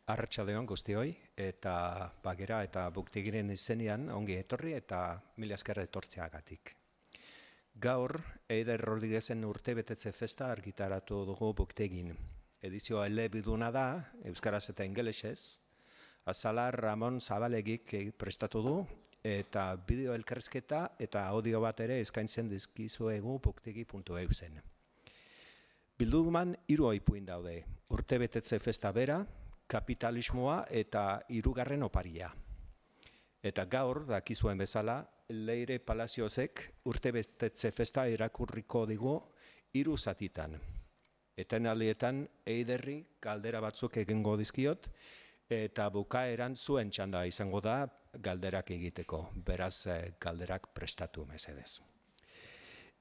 Arratsaldeon guztioi, eta bagera eta buktegiren izenean ongi etorri eta mila esker etortzeagatik. Gaur, Eider Rodriguezen urtebetetze festa argitaratu dugu buktegin. Edizioa elebiduna da, euskaraz eta ingelesez. Azala Ramon Zabalegik prestatu du, eta bideo elkarrizketa eta audio bat ere eskaintzen dizkizuegu buktegi.eusen. Bilduman 3 ipuin daude, urtebetetze festa bera, kapitalismoa eta 3. oparia. Eta gaur, dakizuen bezala, Leire Palaziozek urtebetetze festa irakurriko digu 3 zatitan. Etenalietan Eiderri galdera batzuk egingo dizkiot, eta bukaeran zuen txanda izango da galderak egiteko. Beraz, galderak prestatu mesedez.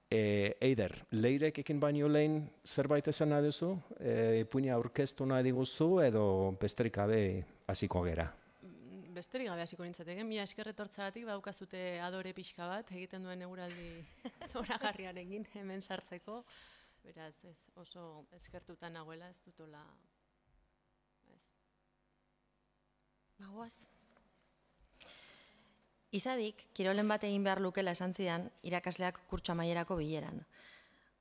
Eider, Leirek ekin baino lehen zerbait esan nahi duzu? Ipuina aurkeztu nahi diguzu edo besterik gabe hasiko gera? Besterik gabe hasiko nintzateke, mila esker etortzagatik baukazute adore pixka bat, egiten duen eguraldi zoragarriarekin hemen sartzeko. Beraz, oso eskertuta nagoela, ez dutola... Bagoaz. Izadik, kirolen bat egin behar lukela esan zidan irakasleak kurtso amaierako bileran.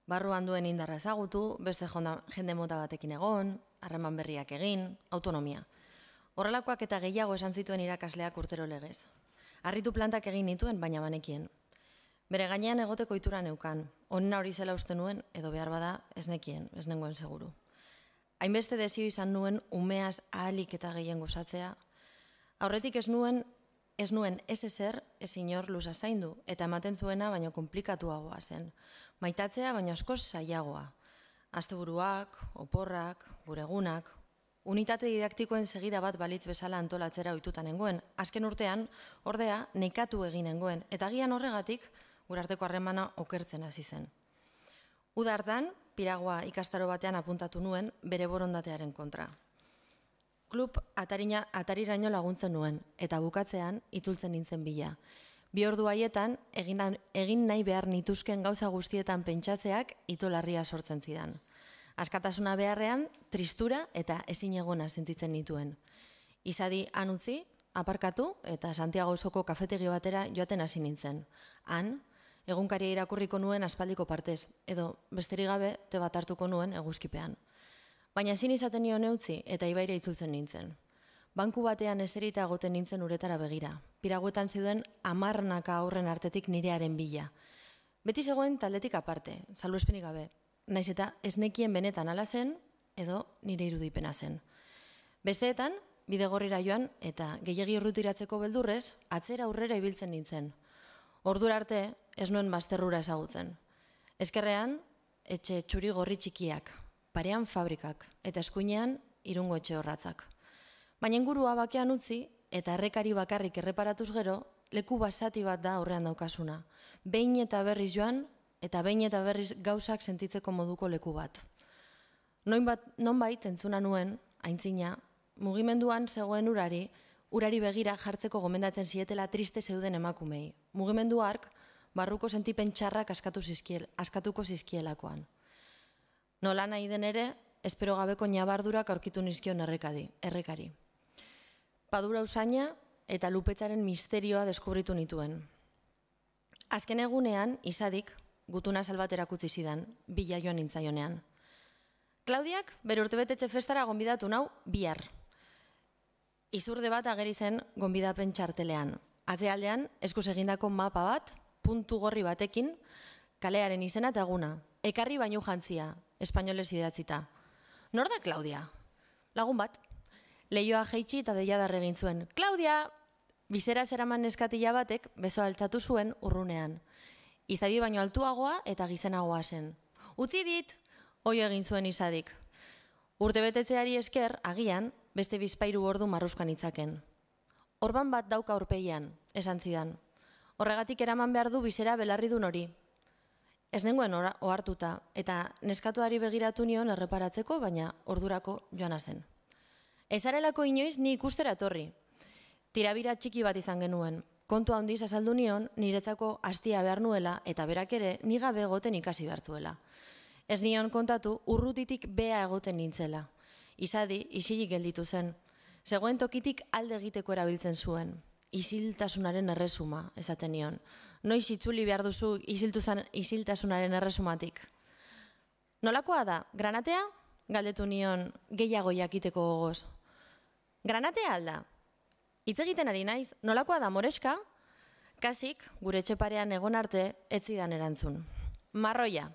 Barruan duen indarra ezagutu, beste jende mota batekin egon, harreman berriak egin, autonomia. Horrelakoak eta gehiago esan zituen irakasleak urtero legez. Harritu plantak egin nituen, baina banekien. Bere gainean egoteko itura neukan, onena hori zela uste nuen, edo behar bada ez nekien, ez nengoen seguru. Hainbeste desio izan nuen umeaz ahalik eta gehien gozatzea. Aurretik ez nuen ez ezer, ez inor luza zaindu, eta ematen zuena baino komplikatuagoa zen. Maitatzea baino askoz zailagoa. Asteburuak, oporrak, gure egunak, unitate didaktikoen segida bat balitz bezala antolatzera ohituta nengoen. Azken urtean, ordea, nekatu egin nengoen, eta agian horregatik, gure arteko harremana okertzen hasi zen. Uda hartan, Piragoa ikastaro batean apuntatu nuen bere borondatearen kontra. Klub atariraino laguntzen nuen, eta bukatzean itultzen nintzen bila. 2 ordu haietan, egin nahi behar nituzken gauza guztietan pentsatzeak itolarria sortzen zidan. Askatasuna beharrean, tristura eta ezinegona sentitzen nituen. Izadi han utzi, aparkatu eta Santiago osoko kafetegi batera joaten hasi nintzen. Han, egunkaria irakurriko nuen aspaldiko partez, edo besterik gabe te bat hartuko nuen eguzkipean. Baina ezin izaten nion eutzi eta ibaira itzultzen nintzen. Banku batean eserita egoten nintzen uretara begira. Piraguetan zeuden 10 aurren artetik nirearen bila. Beti zegoen taldetik aparte, salbuespenik gabe. Naiz eta ez nekien benetan ala zen, edo nire irudipena zen. Besteetan, bidegorrira joan eta gehiegi urrutiratzeko beldurrez, atzera aurrera ibiltzen nintzen. Ordura arte, ez nuen bazterrura ezagutzen. Ezkerrean, etxe txuri gorri txikiak, parean fabrikak, eta eskuinean Irungo etxe horratzak. Baina ingurua bakean utzi, eta errekari bakarrik erreparatuz gero, leku basati bat da aurrean daukasuna. Behin eta berriz joan, eta behin eta berriz gauzak sentitzeko moduko leku bat. Nonbait entzuna nuen, aintzina, mugimenduan zegoen urari begira jartzeko gomendatzen zietela triste zeuden emakumei. Mugimendu hark, barruko sentipen txarrak askatuko zizkielakoan. Nola nahi den ere, espero gabeko nabardurak aurkitu nizkion errekari. Padura usaina eta lupetzaren misterioa deskubritu nituen. Azken egunean, Izadik, gutuna salbat erakutsi zidan, bila joan nintzaionean. Klaudiak, bere urtebetetze festara gonbidatu nau bihar. Izurde bat ageri zen gonbidapen txartelean. Atzealdean, eskuz egindako mapa bat, puntu gorri batekin, kalearen izena eta eguna. Ekarri baino jantzia, espainolez idatzita. Nor da Klaudia? Lagun bat. Leioa jeitsi eta deiadar egin zuen. Klaudia! Bizera zeraman neskatila batek besoa altzatu zuen urrunean. Izadi baino altuagoa eta gizenagoa zen. Utzi dit! Hoi egin zuen Izadik. Urtebetetzeari esker, agian, beste bizpairu ordu marruskan itzaken. Orban bat dauka aurpegian, esan zidan. Horregatik eraman behar du bizera belarridun hori. Ez nengoen ohartuta, eta neskatuari begiratu nion erreparatzeko, baina ordurako joana zen. Ezarelako inoiz ni ikustera etorri. Tirabira txiki bat izan genuen. Kontu handiz azaldu nion, niretzako hastia behar nuela, eta berak ere ni gabe egoten ikasi behar zuela. Ez nion kontatu urrutitik bea egoten nintzela. Izadi, isilik gelditu zen. Zegoen tokitik alde egiteko erabiltzen zuen. Isiltasunaren erresuma, esaten nion. Noiz itzuli behar duzu isiltasunaren erresumatik. Nolakoa da, granatea? Galdetu nion gehiago jakiteko gogoz. Granatea alda? Hitz egiten ari naiz, nolakoa da, moreska? Kasik, gure etxeparean egon arte, ez zidan erantzun. Marroia.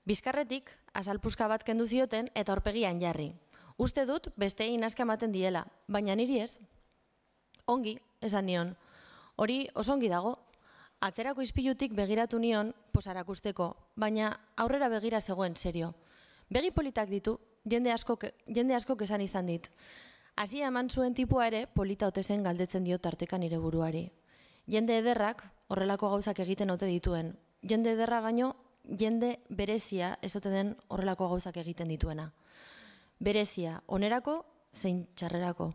Bizkarretik, azalpuska bat kendu zioten eta aurpegian jarri. Uste dut besteei nazka ematen diela, baina niri ez. Ongi, esan nion. Hori oso ongi dago. Atzerako ispilutik begiratu nion posarakusteko, baina aurrera begira zegoen serio. Begi politak ditu, jende askok esan izan dit. Hasia eman zuen tipua ere polita ote zen galdetzen dio tarteka nire buruari. Jende ederrak horrelako gauzak egiten ote dituen. Jende ederra baino, jende berezia ez ote den horrelako gauzak egiten dituena. Berezia, onerako, zein txarrerako.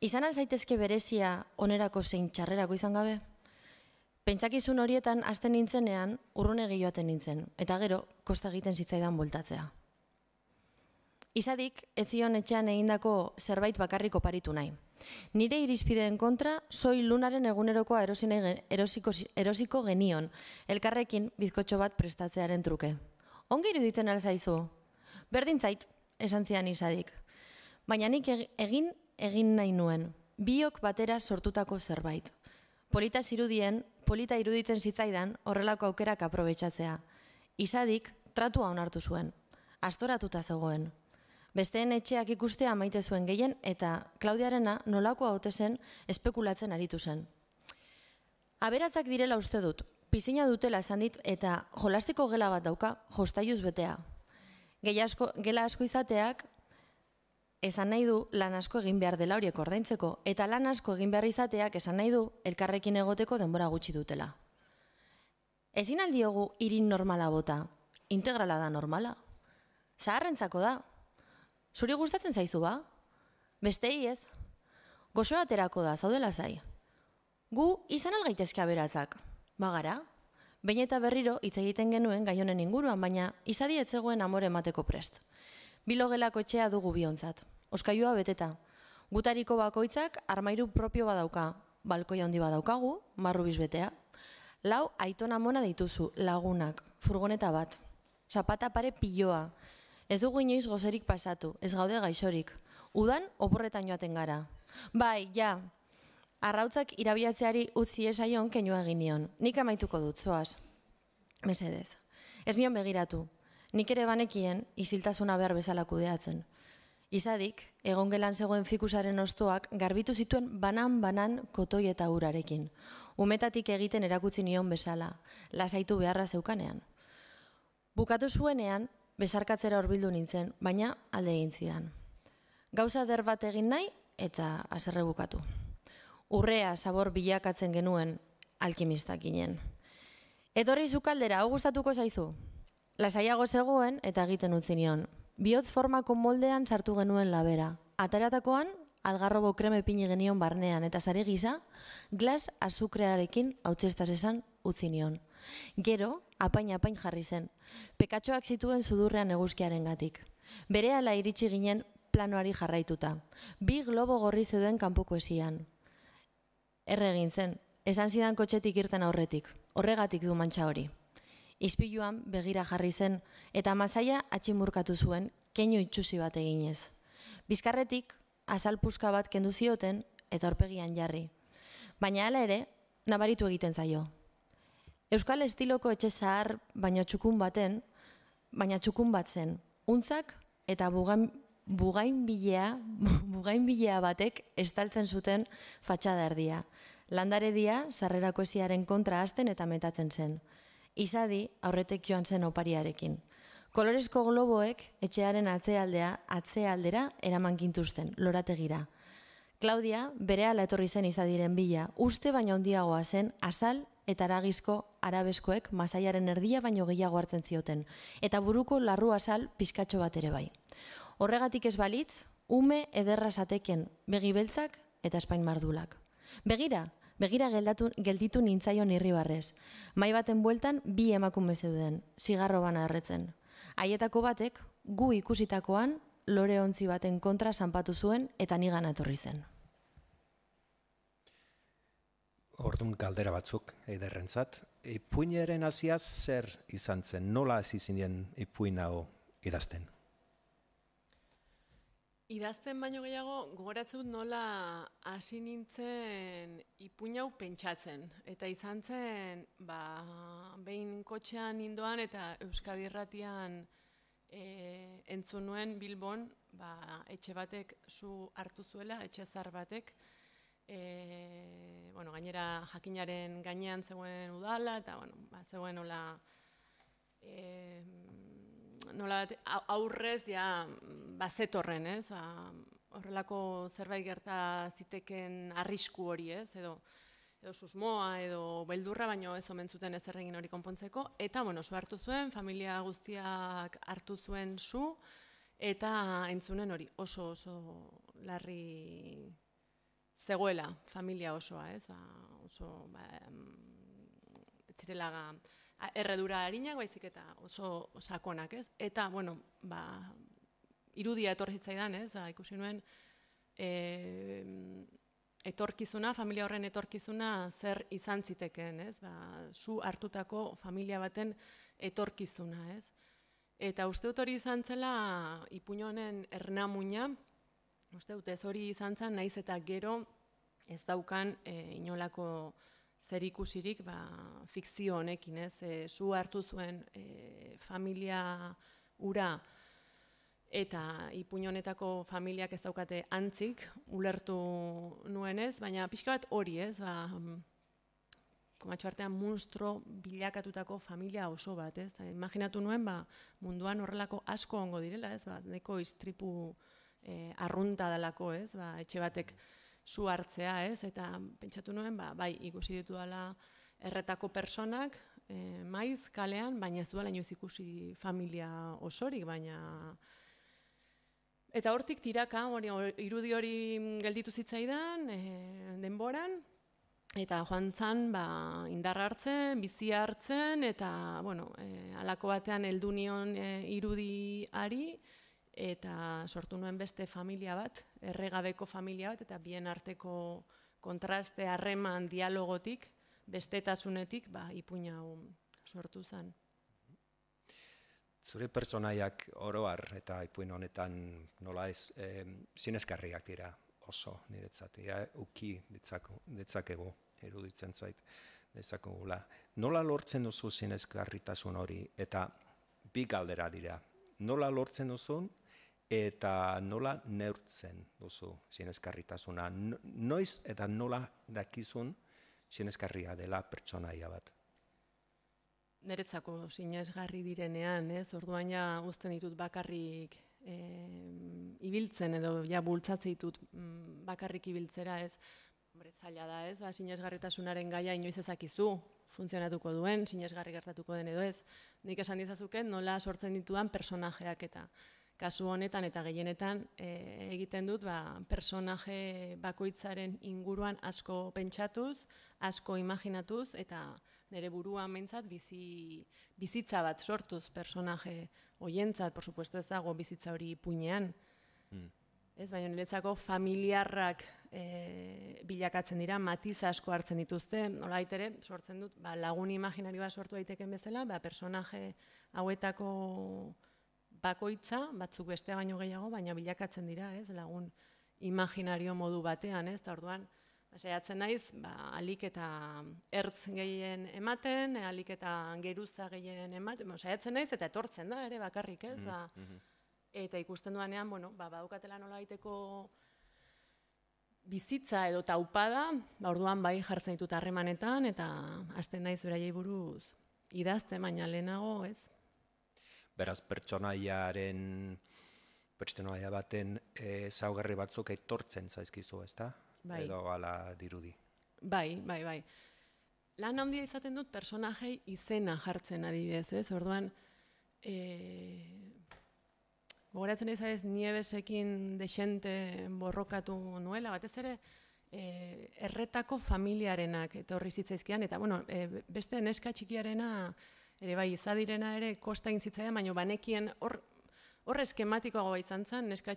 Izan alzaitezke berezia, onerako, zein txarrerako izan gabe? Pentsakizun horietan hasten nintzenean, urrunegi joaten nintzen, eta gero, kosta egiten zitzaidan bueltatzea. Izadik, ez zion etxean egindako zerbait bakarrik oparitu nahi. Nire irizpideen kontra, soil lunaren egunerokoa erosiko genion, elkarrekin bizkotxo bat prestatzearen truke. Ongi iruditzen alzaizu? Berdin zait, esan zian Izadik. Baina nik egin nahi nuen, biok batera sortutako zerbait. Polita iruditzen zitzaidan horrelako aukerak aprobetxatzea. Izadik tratua onartu zuen, astoratuta zegoen. Besteen etxeak ikustea maite zuen gehien eta Klaudiarena nolakoa ote zen espekulatzen aritu zen. Aberatzak direla uste dut, pisina dutela esan dit eta jolastiko gela bat dauka jostailuz betea. Gela asko izateak esan nahi du lan asko egin behar dela horiek ordaintzeko eta lan asko egin behar izateak esan nahi du elkarrekin egoteko denbora gutxi dutela. Ezin aldiogu irin normala bota, integrala da normala. Zaharrentzako da. Zuri gustatzen zaizu ba? Bestei ez. Goxoa aterako da, zaudela zai. Gu izan algaitezke aberatzak. Bagara, behin eta berriro hitz egiten genuen gai honen inguruan, baina Izadi ez zegoen amore emateko prest. Bilogelako etxea dugu biontzat. Oskailua beteta. Gutariko bakoitzak armairu propio badauka. Balkoia handi badaukagu, marrubiz betea. 4 aitona mona dituzu, lagunak, furgoneta bat. Zapata pare piloa. Ez dugu inoiz gozerik pasatu, ez gaude gaixorik. Udan, oporretan joaten gara. Bai, ja, arrautzak irabiatzeari utzi esaion kenua egin nion. Nik amaituko dut, zoaz. Mesedez. Ez nion begiratu. Nik ere banekien, isiltasuna behar bezala kudeatzen. Izadik, egongelan zegoen fikusaren ostoak garbitu zituen banan kotoi eta urarekin. Umetatik egiten erakutzi nion bezala, lasaitu beharra zeukanean. Bukatu zuenean, besarkatzera horbildu nintzen, baina alde egin zidan. Gauza eder bat egin nahi eta haserre bukatu. Urrea sabor bilakatzen genuen alkimistak ginen. Etorri zukaldera, hau gustatuko zaizu? Lasaiago zegoen eta egiten utzi nion. Bihotz formako moldean sartu genuen labera. Ateratakoan, algarrobo kreme pini genion barnean eta sare gisa, glas azukrearekin hautsestaz esan utzi nion. Gero, apain jarri zen. Pekatxoak zituen sudurrean eguzkiaren gatik. Berehala iritsi ginen planoari jarraituta. 2 globo gorri zeuden kanpoko esian. Erregin zen, esan zidan kotxetik irten aurretik. Horregatik du mantxa hori. Ispiluan begira jarri zen eta masaia atximurkatu zuen keinu itxusi bat eginez. Bizkarretik azalpuska bat kendu zioten eta aurpegian jarri. Baina hala ere, nabaritu egiten zaio. Euskal estiloko etxe zahar baina txukun bat zen. Untzak eta bugainbilea batek estaltzen zuten fatxada erdia. Landaredia sarrerako esiaren kontra hasten eta metatzen zen. Izadi aurretek joan zen opariarekin. Kolorezko globoek etxearen atzealdera eraman gintuzten, lorategira. Klaudia berehala etorri zen Izadiren bila, uste baina handiagoa zen azal eta aragizko arabeskoek masaiaren erdia baino gehiago hartzen zioten, eta buruko larru azal pizkatxo bat ere bai. Horregatik ez balitz, ume ederra zateken begi beltzak eta espain mardulak. Begira gelditu nintzaion irribarrez. Mai baten bueltan 2 emakume zeuden, zigarro bana erretzen. Haietako batek, gu ikusitakoan, lore ontzi baten kontra sanpatu zuen eta nigana etorri zen. Orduan galdera batzuk Eiderrentzat. Ipuinaren hasiaz zer izan zen? Nola hasi zinen ipuin hau idazten? Idazten baino gehiago, gogoratzen dut nola hasi nintzen ipuin hau pentsatzen. Eta izan zen, behin kotxean nindoan eta Euskadi Irratian entzun nuen Bilbon, etxe batek su hartu zuela, etxe zar batek, gainera jakinaren gainean zegoen udala, eta zegoen nola aurrez bazetorren, ez? Horrelako zerbait gerta ziteken arrisku hori, ez? Edo susmoa, edo beldurra, baino ez omen zuten ezer egin hori konpontzeko. Eta, su hartu zuen, familia guztiak hartu zuen su, eta entzunen hori oso larri zegoela familia osoa, ez? Oso, ez zirela erredura harinak, baizik eta oso sakonak, ez? Eta, irudia etorri zitzaidan, ez? Ikusi nuen, etorkizuna, familia horren etorkizuna zer izan ziteken, ez? Su hartutako familia baten etorkizuna, ez? Eta uste dut hori izan zela ipuin honen ernamuina, uste dut ez hori izan zen, naiz eta gero ez daukan inolako zer ikusirik fikzio honekin, ez? Su hartu zuen familia ura eta ipuin honetako familiak ez daukate antzik ulertu nuenez, baina pixka bat hori, ez? Komatxo artean monstro bilakatutako familia oso bat, ez? Imaginatu nuen munduan horrelako asko ongo direla, ez? Neko istripu arrunta dalako, ez? Etxe batek su hartzea, ez? Eta pentsatu nuen, bai, ikusi ditu dela erretako personak, maiz, kalean, baina ez duela inoiz ikusi familia osorik, baina... Eta hortik tiraka, irudi hori gelditu zitzaidan, denboran, eta joan zan, indarra hartzen, bizia hartzen, eta, halako batean heldu nion irudiari, eta sortu nuen beste familia bat, erregabeko familia bat, eta bien arteko kontraste, harreman, dialogotik, bestetasunetik, ipuin hau sortu zen. Zure pertsonaiak oro har eta ipuin honetan nola ez sinesgarriak dira oso niretzat. Uki ditzakegu, eruditzen zait dezakegula. Nola lortzen duzu sinesgarritasun hori eta bi galdera dira. Nola lortzen duzun eta nola neurtzen duzu sinesgarritasuna. Noiz eta nola dakizun sinesgarria dela pertsonaia bat. Niretzako sinesgarri direnean, ez? Orduan uzten ditut bakarrik ibiltzen edo bultzatzen ditut bakarrik ibiltzera, ez? Zaila da, ez? Sinesgarritasunaren gaia inoiz ezakizu funtzionatuko duen, sinesgarri gertatuko den edo ez. Nik esan dizazuken nola sortzen ditudan personajeak eta kasu honetan eta gehienetan egiten dut personaje bakoitzaren inguruan asko pentsatuz, asko imaginatuz eta nire buruan mentzat bizitza bat sortuz personaje hoientzat, por supuesto ez dago bizitza hori ipuinean. Ez, baina niretzako familiarrak bilakatzen dira, matiz asko hartzen dituzte, nolabait ere sortzen dut, lagun imaginarioa sortu daiteken bezala, personaje hauetako bakoitza, batzuk bestea baino gehiago, baina bilakatzen dira, ez, lagun imaginario modu batean, ez, eta orduan, saiatzen naiz, alik eta ertz gehien ematen, alik eta geruza gehien ematen, saiatzen naiz eta etortzen da, ere bakarrik, ez, eta ikusten duanean, badukatela nolabaiteko bizitza edo taupada, orduan bai jartzen ditut harremanetan, eta hasten naiz beraiei buruz idazten, baina lehenago, ez. Beraz, pertsonaia baten ezaugarri batzuk etortzen zaizkizu, ezta? Bai. Edo ala dirudi. Bai. Lan handia izaten dut personajei izena jartzen adibidez, ez? Orduan, gogoratzen ez Nievesekin desente borrokatu nuela, batez ere erretako familiarenak etorri zitzaizkian, eta beste neska txikiarena ere bai izadirena ere kosta egin zitzaidan, baina banekien hor eskematikoagoa izan zen, neska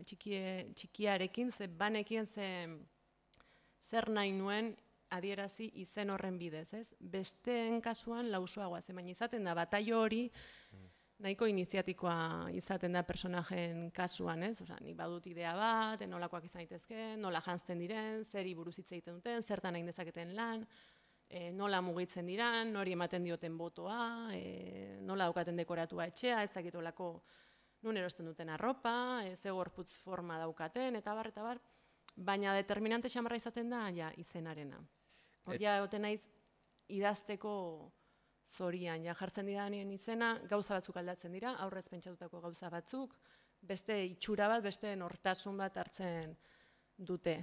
txikiarekin, ze banekien zer nahi nuen adierazi izen horren bidez, ez? Besteen kasuan lausoagoa zen, baina izaten da, bataio hori nahiko iniziatikoa izaten da personajen kasuan, ez? Osea, nik badut idea bat, nolakoak izan daitezke, nola janzten diren, zeri buruz hitz egiten duten, zertan egin dezaketen lan, nola mugitzen diran, nori ematen dioten botoa, nola daukaten dekoratua etxea, ez dakit olako nun erosten duten arropa, ze gorputz forma daukaten, eta bar, baina determinante xamarra izaten da, ja, izenarena. Hor ja, egoten naiz, idazteko zorian, ja, jartzen didanien izena, gauza batzuk aldatzen dira, aurrez pentsatutako gauza batzuk, beste itxura bat, beste nortasun bat hartzen dute.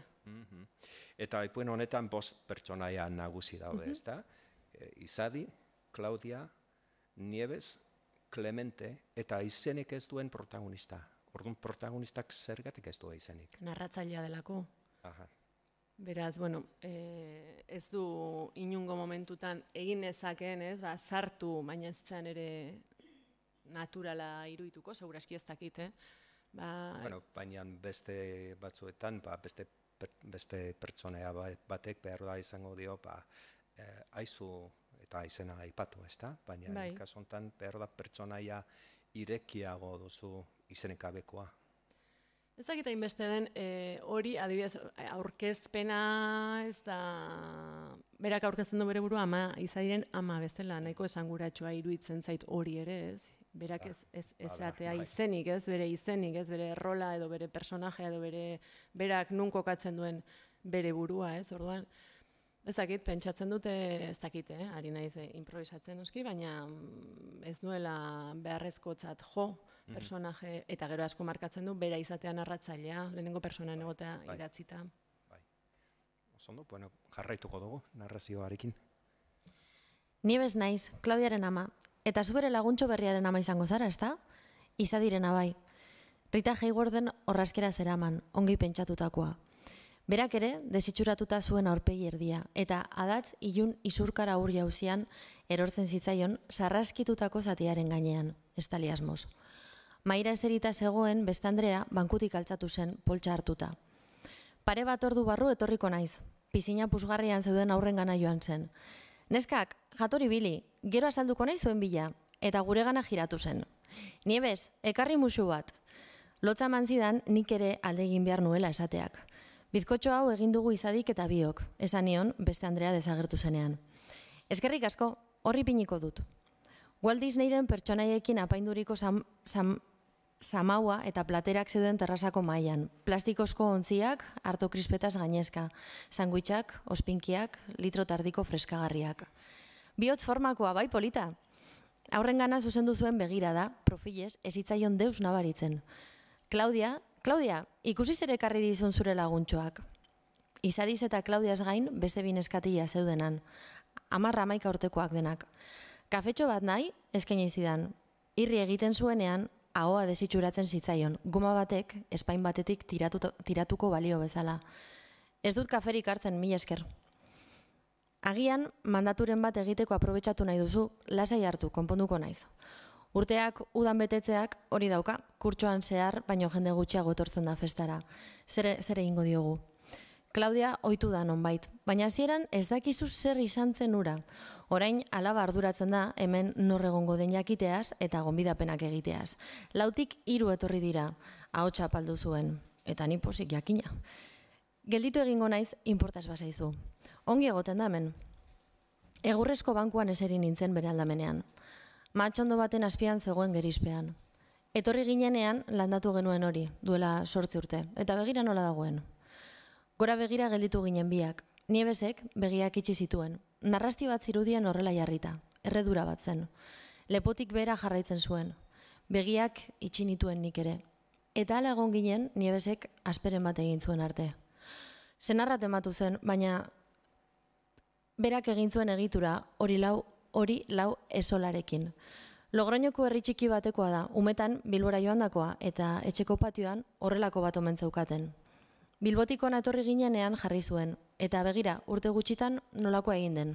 Eta ipuin honetan 5 pertsonaia nagusi daude, ezta? Izadi, Claudia, Nieves, Clemente, eta izenik ez duen protagonista. Orduan protagonistak zergatik ez du izenik? Narratzailea delako. Aha. Beraz, bueno, ez du inungo momentutan egin nezakeen, ez, sartu, baina ez zen ere naturala iruituko, seguraski ez dakit, Bueno, baina beste batzuetan, beste pertsonea batek behar da izango dio, aizu eta izena aipatu, ezta? Baina kasu honetan behar da pertsonaia irekiago duzu izenik gabekoa. Ez dakit hainbeste den, hori, adibidez, aurkezpena ez da, berak aurkezten du bere burua Izadiren ama bezala, nahiko esanguratsua iruditzen zait hori ere, ez? Berak ez atea izenik, ez? Bere izenik, ez? Bere rola edo bere personajea edo berak nun kokatzen duen bere burua, ez? Orduan, ez dakit, pentsatzen dute, ez dakit, ari naiz improvisatzen noski, baina ez nuela beharrezkotzat jo, personaje, eta gero asko markatzen du, bera izatea narratzailea, lehenengo personan egotea idatzita. Osondo, bueno, jarraituko dugu narrazioarekin. Nieves naiz, Claudiaren ama, eta zu bere laguntxo berriaren ama izango zara, ezta? Izadirena bai. Rita Haywardden orrazkera zeraman, ongi pentsatutakoa. Berak ere, desitxuratuta zuen aurpegi erdia, eta adatz ilun izurkara ur jauzian erortzen zitzaion sarraskitutako zatiaren gainean, estali asmoz. Maira eserita zegoen beste Andrea bankutik altzatu zen poltsa hartuta. Pare bat ordu barru etorriko naiz, pisina puzgarrian zeuden aurrengana joan zen. Neskak, jatori bili, gero azalduko nahi zuen bila, eta guregana jiratu zen. Nieves, ekarri musu bat. Lotza manzidan nik ere alde egin behar nuela esateak. Bizkotxo hau egin dugu Izadik eta biok, esan nion beste Andrea desagertu zenean. Eskerrik asko, horri piniko dut. Walt Disneyren pertsonaiekin apainduriko zamaua eta platerak zeuden terrazako mailan. Plastikozko ontziak, harto krispetaz gainezka, sandwichak, ospinkiak, litro tardiko freskagarriak. Bihotz formakoa, bai polita. Aurrengana zuzendu zuen begirada, profilez, ezitzaion deus nabaritzen. Claudia, ikusi zer ekarri dizun zure laguntxoak. Izadiz eta Claudiaz gain beste bineskatila zeudenan. 10-11 urtekoak denak. Kafetxo bat nahi, eskaini zidan. Irri egiten zuenean, ahoa desitxuratzen zitzaion. Goma batek, espain batetik tiratuko balio bezala. Ez dut kaferik hartzen, mila esker. Agian, mandaturen bat egiteko aprobetxatu nahi duzu, lasai hartu, konponduko naiz. Urteak udan betetzeak hori dauka, kurtsoan zehar, baino jende gutxiago etortzen da festara. Zer egingo diogu. Claudia ohitu da nonbait, baina hasieran ez dakizu zer izan zen ura. Orain alaba arduratzen da hemen nor egongo den jakiteaz eta gonbidapenak egiteaz. 4tik 3 etorri dira, ahotsa apaldu zuen, eta ni posik jakina. Gelditu egingo naiz inportaz bazaizu. Ongi egoten da hemen. Egurrezko bankuan eseri nintzen bere aldamenean. Matxondo baten azpian zegoen gerizpean. Etorri ginenean landatu genuen hori, duela 8 urte, eta begira nola dagoen. Gora begira gelditu ginen biak. Nievesek begiak itxi zituen. Narrasti bat zirudien horrela jarrita, erredura bat zen. Lepotik bera jarraitzen zuen. Begiak itxi nituen nik ere. Eta hala egon ginen Nievesek asperen bat egin zuen arte. Senarrat ematu zen, baina berak egin zuen egitura hori lau esolarekin. Logroñoko herri txiki batekoa da, umetan Bilbora joandakoa eta etxeko patioan horrelako bat omen zeukaten. Bilbotiko natorri ginenean jarri zuen, eta begira urte gutxitan nolakoa egin den.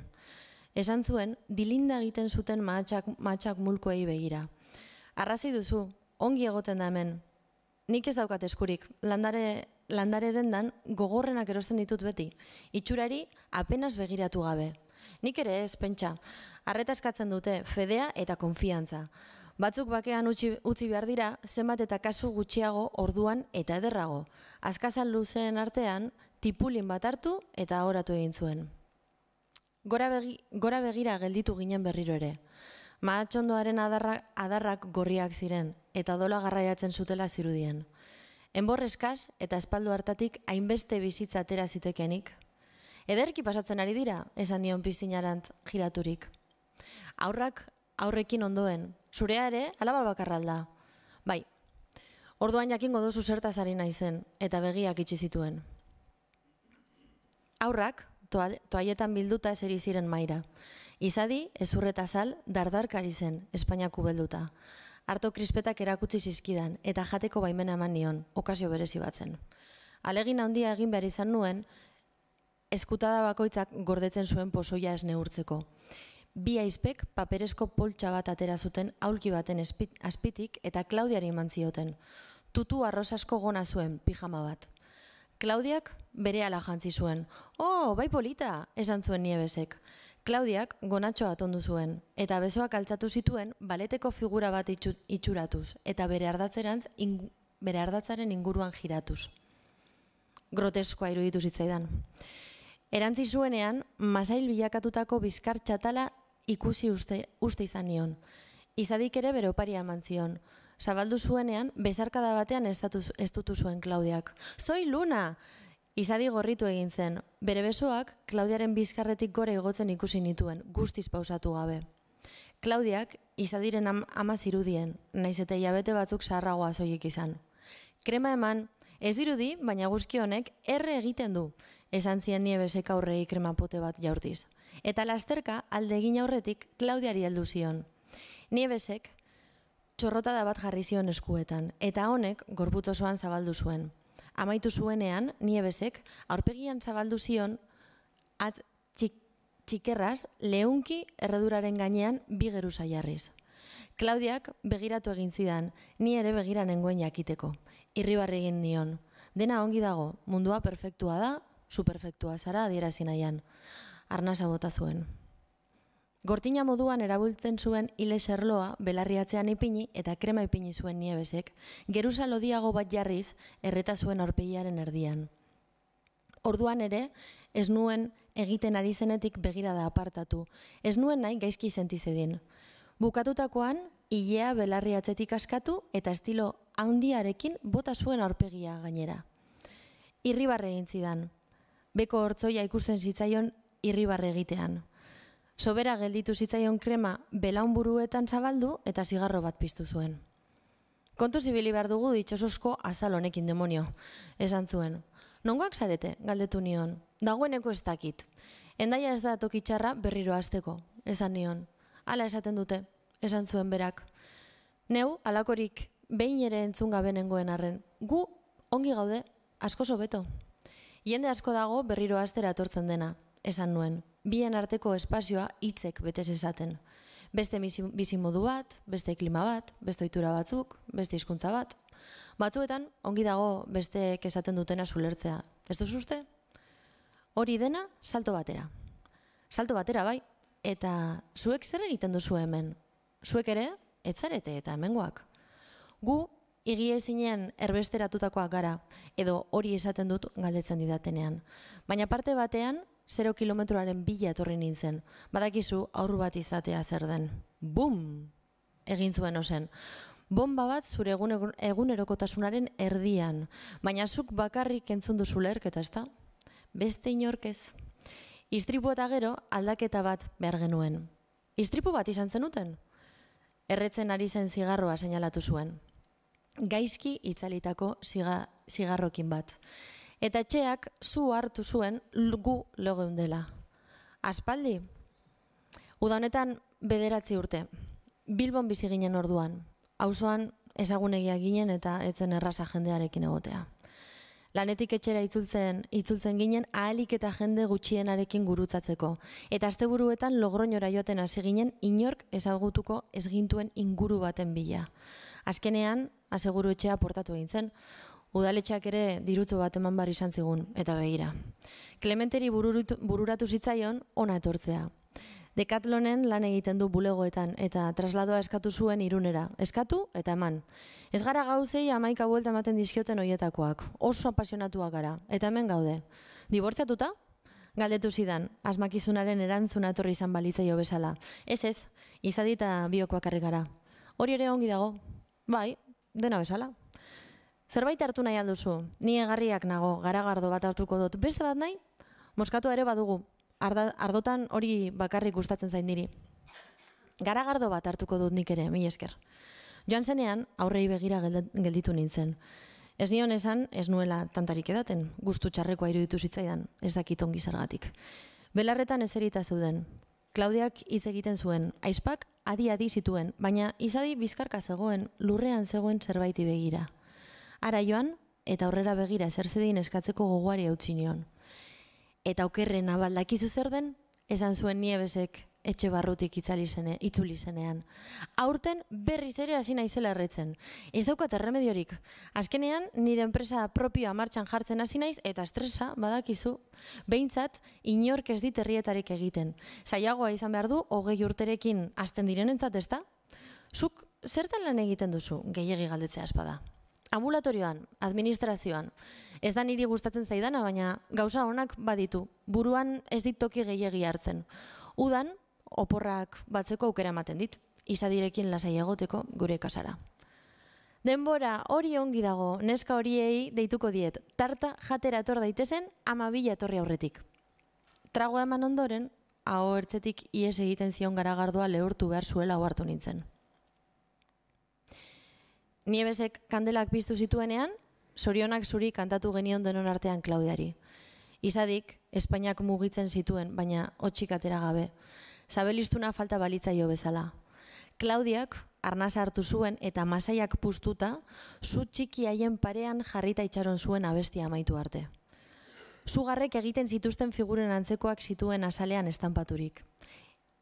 Esan zuen, dilinda egiten zuten mahatsak mulkoei begira. Arrazoi duzu, ongi egoten da hemen. Nik ez daukat eskurik, landare dendan gogorrenak erosten ditut beti, itxurari apenas begiratu gabe. Nik ere ez, pentsa, arreta eskatzen dute, fedea eta konfiantza. Batzuk bakean utzi behar dira, zenbat eta kasu gutxiago orduan eta ederrago. Azkazan luzeen artean, tipulin bat hartu eta oratu egin zuen. Gora begira gelditu ginen berriro ere. Mahatxondoaren adarrak gorriak ziren, eta dola garraiatzen zutela zirudien. Enbor eskaz eta espaldu hartatik hainbeste bizitza atera zitekenik. Ederki pasatzen ari dira, esan nion piszinarant giraturik. Aurrekin ondoen, zurea ere, alaba bakarralda. Bai, orduan jakingo dozu zertaz ari naizen, eta begiak itxi zituen. Aurrak, toaietan bilduta eseri ziren maira. Izadi, ezurreta sal, dardarkari zen, Espainiaku belduta. Arto krispetak erakutsi zizkidan, eta jateko baimena eman nion, okazio berezi batzen. Alegin handia egin behar izan nuen, eskutada bakoitzak gordetzen zuen pozoia ez neurtzeko. Bi aizpek paperezko poltsa bat atera zuten aulki baten azpitik eta Klaudiari eman zioten. Tutu arrosasko gona zuen, pijama bat. Klaudiak berehala jantzi zuen. Oh, bai polita, esan zuen Nievesek. Klaudiak gonatxoa atondu zuen, eta besoak altzatu zituen baleteko figura bat itxuratuz, eta bere ardatzaren inguruan jiratuz. Groteskoa iruditu zitzaidan. Erantzi zuenean, masail bilakatutako bizkar txatala ikusi uste izan nion. Izadik ere bere oparia eman zion. Zabaldu zuenean, bezarkada batean estutu zuen Klaudiak. Soi Luna! Izadi gorritu egin zen. Bere besoak Klaudiaren bizkarretik gore igotzen ikusi nituen, guztiz pausatu gabe. Klaudiak Izadiren ama zirudien, naiz eta hilabete batzuk zaharragoa soilik izan. Krema eman, ez dirudi, baina guzki honek erre egiten du, esan zien Nievesek aurrei krema pote bat jaurtiz. Eta lasterka alde egin aurretik Klaudiari heldu zion. Nievesek txorrotada bat jarri zion eskuetan, eta honek gorputz osoan zabaldu zuen. Amaitu zuenean, Nievesek aurpegian zabaldu zion atz txikerraz leunki erreduraren gainean bi geruza jarriz. Klaudiak begiratu egin zidan, ni ere begira nengoen jakiteko. Irribarre egin nion. Dena ongi dago, mundua perfektua da, superfektua zara adierazi nahian. Arnasa bota zuen. Gortina moduan erabiltzen zuen hile serloa belarriatzean ipini eta krema ipini zuen Nievesek, geruza lodiago bat jarriz erreta zuen aurpegiaren erdian. Orduan ere, ez nuen egiten ari zenetik begirada apartatu, ez nuen nahi gaizki sentizedin. Bukatutakoan, hilea belarriatzetik askatu eta estilo handiarekin bota zuen aurpegia gainera. Irribarre egin zidan. Beko hortzoia ikusten zitzaion irribarre egitean. Sobera gelditu zitzaion krema belaunburuetan zabaldu eta zigarro bat piztu zuen. Kontu zibili behar dugu ditxososko azal honekin demonio, esan zuen. Nongoak zarete, galdetu nion. Dagoeneko ez dakit. Hendaia ez da toki txarra berriro hasteko, esan nion. Hala esaten dute, esan zuen berak. Neu, halakorik behin ere entzun gabe nengoen arren. Gu ongi gaude, asko hobeto. Jende asko dago berriro hastera etortzen dena, esan nuen. Bien arteko espazioa hitzek betez esaten. Beste bizimodu bat, beste klima bat, beste ohitura batzuk, beste hizkuntza bat. Batzuetan, ongi dago besteek esaten dutena zulertzea. Ez duzu uste? Hori dena, salto batera. Salto batera, bai. Eta zuek zer egiten duzu hemen? Zuek ere, ez zarete eta hemengoak. Gu, igie zinen erbesteratutakoak gara, edo hori esaten dut galdetzen didatenean. Baina parte batean, 0 kilometroaren bila etorri nintzen. Badakizu aurru bat izatea zer den. Bum! Egin zuen ozen. Bomba bat zure egunerokotasunaren erdian. Baina zuk bakarrik entzun duzu leherketa, ezta? Beste inork ez. Istripu eta gero aldaketa bat behar genuen. Istripu bat izan zenuten? Erretzen ari zen zigarroa seinalatu zuen. Gaizki itzalitako zigarrokin bat. Eta etxeak zu hartu zuen gu lo geundela. Aspaldi? Uda honetan 9 urte. Bilbon bizi ginen orduan. Auzoan ezagunegiak ginen eta etzen erraza jendearekin egotea. Lanetik etxera itzultzen ginen ahalik eta jende gutxienarekin gurutzatzeko. Eta asteburuetan Logroñora joaten hasi ginen inork ezagutuko ez gintuen inguru baten bila. Azkenean, aseguru etxea portatu egin zen, udaletxeak ere dirutzo bat eman bar izan zigun, eta begira. Clementeri bururatu zitzaion ona etortzea. Decatlonen lan egiten du bulegoetan eta trasladoa eskatu zuen Irunera. Eskatu eta eman. Ez gara gauzei 11 buelta ematen dizkioten hoietakoak. Oso apasionatuak gara. Eta hemen gaude. Dibortziatuta? Galdetu zidan, asmakizunaren erantzuna etorri izan balitzaio bezala. Ez, izadi eta biok bakarrik gara. Hori ere ongi dago. Bai, dena bezala. Zerbait hartu nahi alduzu. Ni egarriak nago, garagardo bat hartuko dut. Beste bat nahi? Moskatua ere badugu. Ardotan hori bakarrik gustatzen zain diri. Garagardo bat hartuko dut nik ere, mi esker. Joan zenean, aurrei begira gelditu nintzen. Ez nion esan, ez nuela tantarik edaten, gustu txarrekoa iruditu zitzaidan, ez dakit ongi zergatik. Belarretan eserita zeuden. Klaudiak hitz egiten zuen, aizpak adi-adi zituen, baina izadi bizkarka zegoen, lurrean zegoen zerbaiti begira. Ara joan, eta aurrera begira ezerzedin eskatzeko gogoari hautsi nion. Eta okerrena baldakizu zer den, esan zuen Nievesek etxe barrutik itzuli zenean. Aurten berriz ere hasi naizela erretzen. Ez daukat erremediorik. Azkenean, nire enpresa propioa martxan jartzen hasi naiz eta estresa badakizu. Behintzat, inork ez dit herrietarik egiten. Zailagoa izan behar du, 20 urterekin hasten direnentzat ezta? Zuk zertan lan egiten duzu, gehiegi galdetzea espada? Ambulatorioan, administrazioan, ez da niri gustatzen zaidana, baina gauza honak baditu, buruan ez dit toki gehiegi hartzen. Udan, oporrak batzeko aukera ematen dit, izadirekin lasai egoteko gure kasara. Denbora hori ongi dago, neska horiei deituko diet, tarta jatera etor daitezen 12 etorri aurretik. Tragoa eman ondoren, aho ertzetik ies egiten zion garagardoa lehortu behar zuela ohartu nintzen. Nievesek kandelak piztu zituenean, zorionak zuri kantatu genion denon artean Klaudiari. Izadik, Espainiak mugitzen zituen, baina hotxik atera gabe. Zabelistuna falta balitzaio bezala. Klaudiak arnasa hartu zuen eta masaiak puztuta, zu txiki haien parean jarrita itxaron zuen abestia amaitu arte. Zugarrek egiten zituzten figuren antzekoak zituen azalean estanpaturik.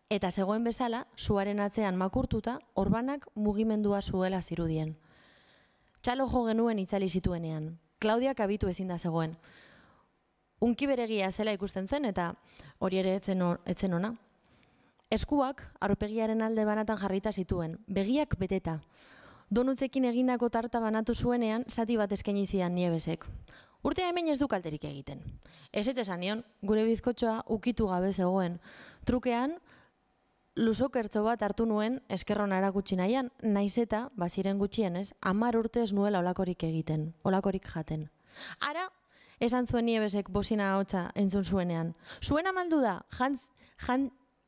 Eta zegoen bezala, zuaren atzean makurtuta, orbanak mugimendua zuela zirudien. Txalo jo genuen itzali zituenean. Klaudiak abitu ezin da zegoen. Unki beregia zela ikusten zen eta hori ere etzen ona. Eskuak aurpegiaren alde banatan jarrita zituen, begiak beteta. Donutzekin egindako tarta banatu zuenean, zati bat eskaini zidan Nievesek. Urtea hemen ez du kalterik egiten. Ez esan nion, gure bizkotxoa ukitu gabe zegoen. Trukean, luzokertzo bat hartu nuen eskerrona erakutsi nahian, naiz eta, baziren gutxienez, 10 urte ez nuela olakorik egiten, olakorik jaten. Ara, esan zuen Nievesek bozina ahotsa entzun zuenean. Zuen amaldu da,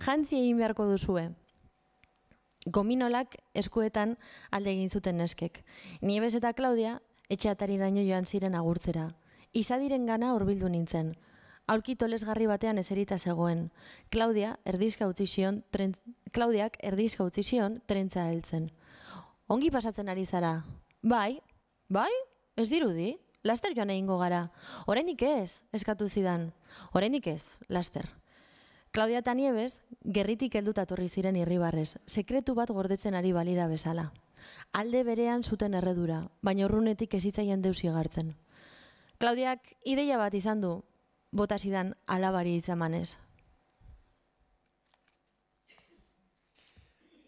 jantzi egin beharko duzue. Gominolak eskuetan alde egin zuten neskek. Nieves eta Klaudia etxeatariraino joan ziren agurtzera. Izadiren gana hurbildu nintzen. Aurki tolesgarri batean eserita zegoen. Klaudiak erdizka utzi zion trentza heltzen. Ongi pasatzen ari zara. Bai, ez dirudi, laster joan egingo gara. Oraindik ez, eskatu zidan. Oraindik ez, laster. Klaudia eta Nieves gerritik helduta etorri ziren Irribarrez, sekretu bat gordetzen ari balira bezala. Alde berean zuten erredura, baina urrunetik ez zitzaien deus igartzen. Klaudiak ideia bat izan du, bota zidan alabari hitzamanez.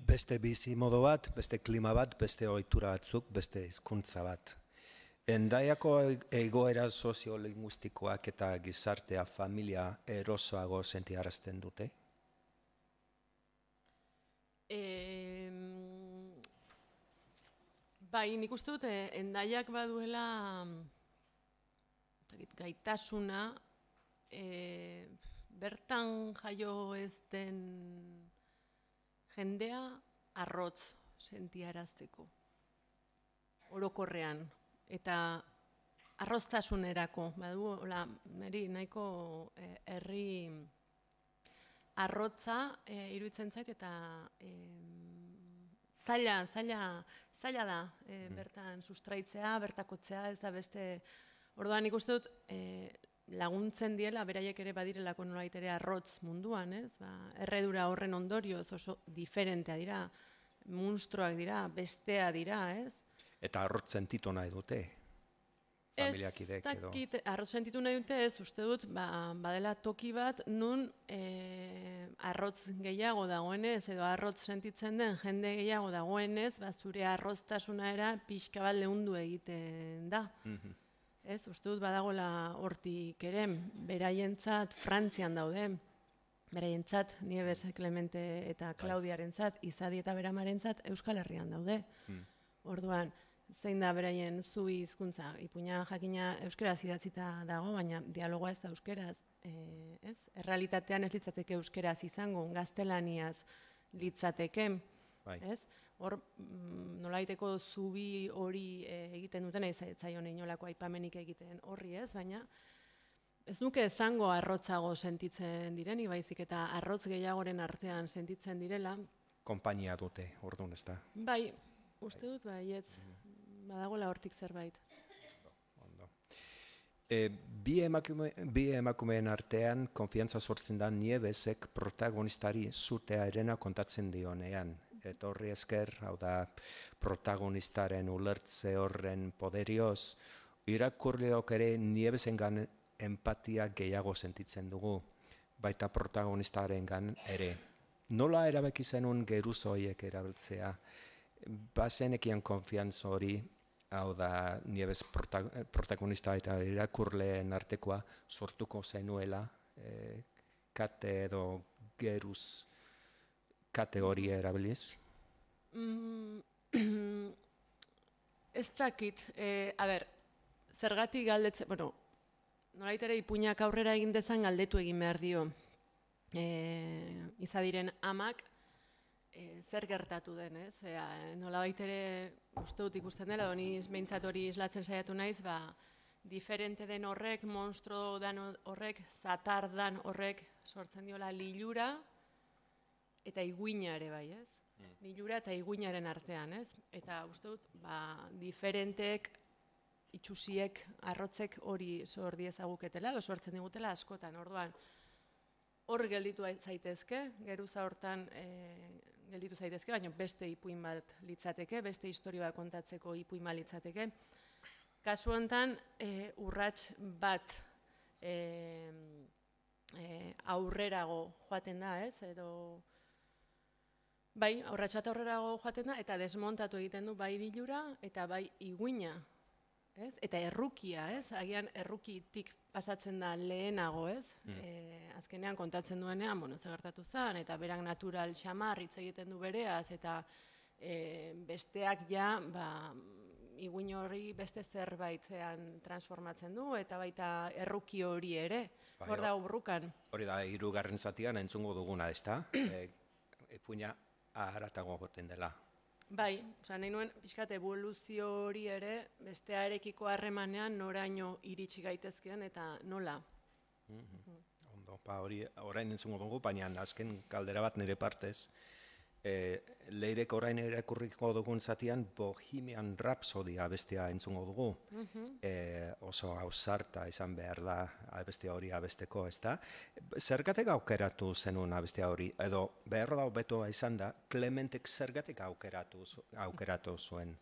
Beste bizi modo bat, beste klima bat, beste ohitura batzuk, beste hizkuntza bat. Endaiako egoera soziolinguistikoak eta gizartea familia erosoago sentiarazten dute? Bai, nik uste dut, Endaiak baduela gaitasuna, bertan jaio ez den jendea arrotz sentiarazteko, orokorrean. Eta arroztasunerako, badu, nahiko herri arrotza iruditzen zait, eta zaila da bertan sustraitzea, bertakotzea, ez da beste, orduan nik uste dut laguntzen diela, beraiek ere badirelako nolait ere arrotz munduan, ez? Erredura horren ondorioz oso diferentea dira, munstroak dira, bestea dira, ez? Eta arrotz sentitu nahi dute, familiakidek edo. Arrotz sentitu nahi dute ez, uste dut, badela toki bat, nun arrotz gehiago dagoenez, edo arrotz sentitzen den jende gehiago dagoenez, zure arroztasuna era pixka bat leundu egiten da. Ez, uste dut badagoela hortik ere, beraientzat Frantzian daude, beraientzat Nieves Clemente eta Klaudiarentzat, Izadi eta Beramarentzat Euskal Herrian daude. Orduan, zein da beraien zubi hizkuntza, ipuina jakina euskeraz idatzita dago, baina dialogoa ez da euskeraz, ez? Errealitatean ez litzateke euskeraz izango, gaztelaniaz litzateke, ez? Hor, nolaiteko zubi hori egiten duten, ez zaion inolako aipamenik egiten horri ez, baina ez nuke esango arrotzago sentitzen direnik, baizik eta arrotz gehiagoren artean sentitzen direla. Konpainia dute, orduan ez da. Bai, uste dut, baietz, badagoela hortik zerbait. Ondo. Bi emakumeen artean konfiantza sortzen da Nievesek protagonistari zutea erena kontatzen dionean. Eta horri esker, hau da, protagonistaren ulertze horren poderioz, irakurleok ere Nievesengan empatia gehiago sentitzen dugu, baita protagonistarengan ere. Nola erabaki zenun geruz horiek erabiltzea? Bazenekian konfiantza hori, hau da, Nieves protagonista eta irakurleen artekoa sortuko zenuela, kate edo geruz kategoria erabiliz? Ez dakit, zergatik galdetzen, nolait ere ipuinak aurrera egin dezan galdetu egin behar dio. Izadiren amak zer gertatu den, ez? Nolabait ere uste dut ikusten dela, ni behintzat hori islatzen saiatu naiz, diferente den horrek, monstro dan horrek, zatar dan horrek sortzen diola lilura, eta iguina ere bai, ez? Lilura eta iguinaren artean, ez? Eta uste dut, diferenteek, itxusiek, arrotzek hori sor diezaguketela, edo sortzen digutela askotan, orduan. Hor gelditu zaitezke, geruza hortan gelditu zaitezke, baina beste ipuin bat litzateke, beste historia bat kontatzeko ipuin bat litzateke. Kasu honetan, urrats bat aurrerago joaten da, ez? Edo bai, urrats bat aurrerago joaten da, eta desmontatu egiten du bai lilura eta bai iguina. Eta errukia, ez? Agian errukitik pasatzen da lehenago, ez? Azkenean kontatzen duenean, ze gertatu zen, eta berak natural xamar hitz egiten du bereaz, eta besteak ja, iguin hori beste zerbait transformatzen du, eta baita erruki hori ere. Hor da burrukan. Hori da, 3. zatian entzungo duguna, ez da? Ipuina haratago goten dela. Bai, nahi nuen, pixkat, evoluzio hori ere, bestearekiko harremanean noraino iritsi gaitezkean eta nola. Ondo, hori orain entzungo dugu, baina azken kaldera bat nire partez. Leirek orain irakurriko dugun zatian Bohemian Rhapsody abestia entzungo dugu. Oso ausarta izan behar da abestia hori abesteko, ez da? Zergatik aukeratu zenun abestia hori? Edo behar da betoa izan da, Clementek zergatik aukeratu zuen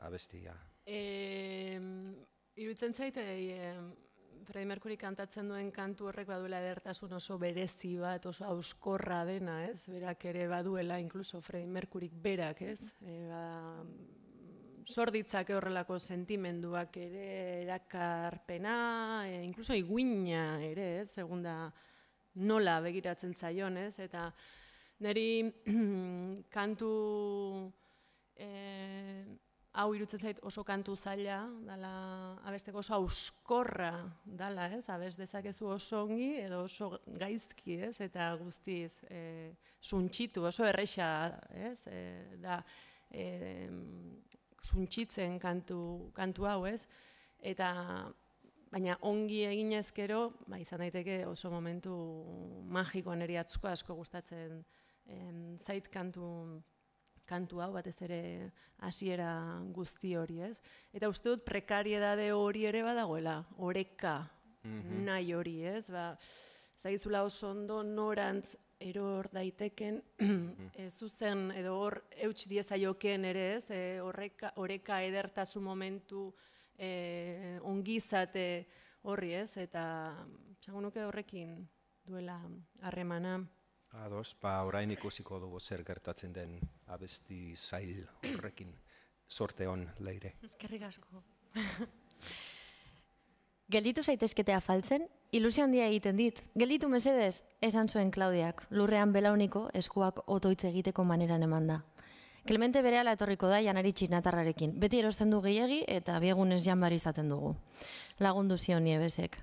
abestia? Iruditzen zaite, Freddie Mercury kantatzen duen kantu horrek baduela edertasun oso berezi bat, oso auskorra dena, ez? Berak ere baduela, inkluso Freddie Mercuryk berak, ez? Sorditzake horrelako sentimenduak ere, erakarpena, inkluso iguina ere, ez? Segunda nola begiratzen zaion, ez? Eta niri kantu hau irutzen zait oso kantu zaila, abesteko oso auskorra dala, ez? Abest dezakezu oso ongi edo oso gaizki, ez? Eta guztiz suntxitu, oso erresa, ez? Da, suntxitzen kantu hau, ez? Eta, baina ongi eginez gero, izan daiteke oso momentu magiko niri asko gustatzen zait kantu hau, batez ere hasiera guzti hori, ez? Eta uste dut prekariedade hori ere badagoela, oreka nahi hori, ez? Zagizula oso ondo norantz eror daiteken zuzen edo hor eutx diezaioken ere ez, oreka edertasun momentu ongizate horri ez, eta esango nuke horrekin duela harremana. Ados, orain ikusiko dugu zer gertatzen den abesti zail horrekin. Sorte hon, Leire. Eskerrik asko. Gelditu zaitezkete afaltzen, ilusio handia egiten dit. Gelditu mesedez, esan zuen Klaudiak, lurrean belauniko eskuak otoitz egiteko maneran eman da. Clemente berehala etorriko da janari txinatarrarekin. Beti erosten du gehiegi eta biegunez janbar izaten dugu. Lagundu zion Nievesek.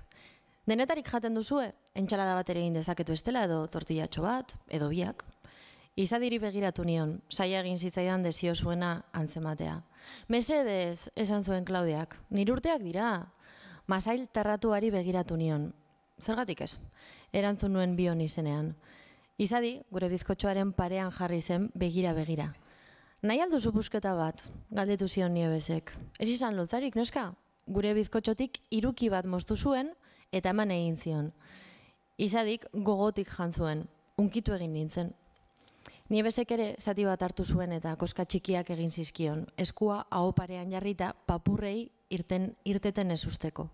Denetarik jaten duzue, entxalada bat ere egin dezaketu estela edo tortillatxo bat, edo biak. Izadiri begiratu nion, saia egin zitzaidan desio zuena antzematea. Mesedez, esan zuen Klaudiak, nire urteak dira. Masail tarratuari begiratu nion. Zergatik ez? Erantzun nuen bion izenean. Izadi, gure bizkotxoaren parean jarri zen begira-begira. Nahi alduzu busketa bat, galdetu zion Nievesek. Ez izan lotzarik, neska? Gure bizkotxotik iruki bat moztu zuen eta eman egin zion. Izadik gogotik jantzuen, unkitu egin nintzen. Nievesek ere zati bat hartu zuen eta koska txikiak egin zizkion. Eskua aho parean jarrita papurrei irteten ez usteko.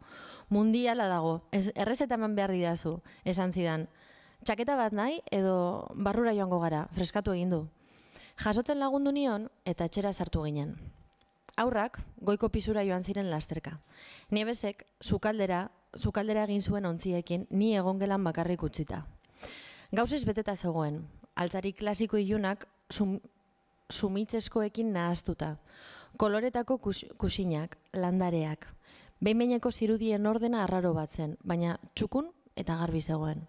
Mundiala dago, errezeta eman behar didazu, esan zidan. Txaketa bat nahi edo barrura joango gara, freskatu egin du. Jasotzen lagundu nion eta etxera sartu ginen. Aurrak goiko pisura joan ziren lasterka. Nievesek sukaldera egin zuen ontziekin ni egongelan bakarrik utzita. Gauzez beteta zegoen, altzari klasiko ilunak sumitzeskoekin nahaztuta. Koloretako kusinak, landareak. Behin-behineko zirudien ordena arraro bat zen, baina txukun eta garbi zegoen.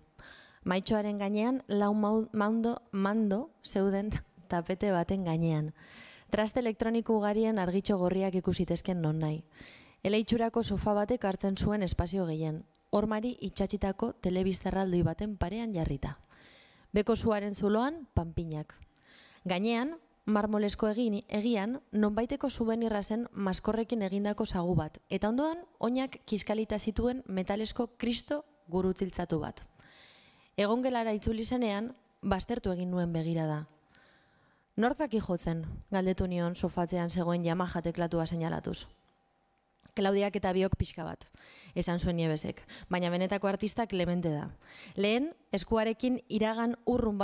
Maitxoaren gainean lau mando zeuden tapete baten gainean. Traste elektroniko ugarien argitxo gorriak ikusitezken non nahi. Eleitxurako sofa batek hartzen zuen espazio gehien. Hormari itxatxitako telebizterraldoi baten parean jarrita. Beko zuaren zuloan, panpinak. Gainean, marmolesko egian, nonbaiteko subenirra zen maskorrekin egindako sagu bat. Eta ondoan, oinak kiskalita zituen metalesko kristo gurutziltzatu bat. Egongelara itzuli zenean, baztertu egin nuen begirada. Nortzak jotzen, galdetu nion sofatzean zegoen Yamaha teklatua seinalatuz. Klaudiak eta biok pixka bat, esan zuen Nievesek, baina benetako artista Clemente da. Lehen eskuarekin iragan urrun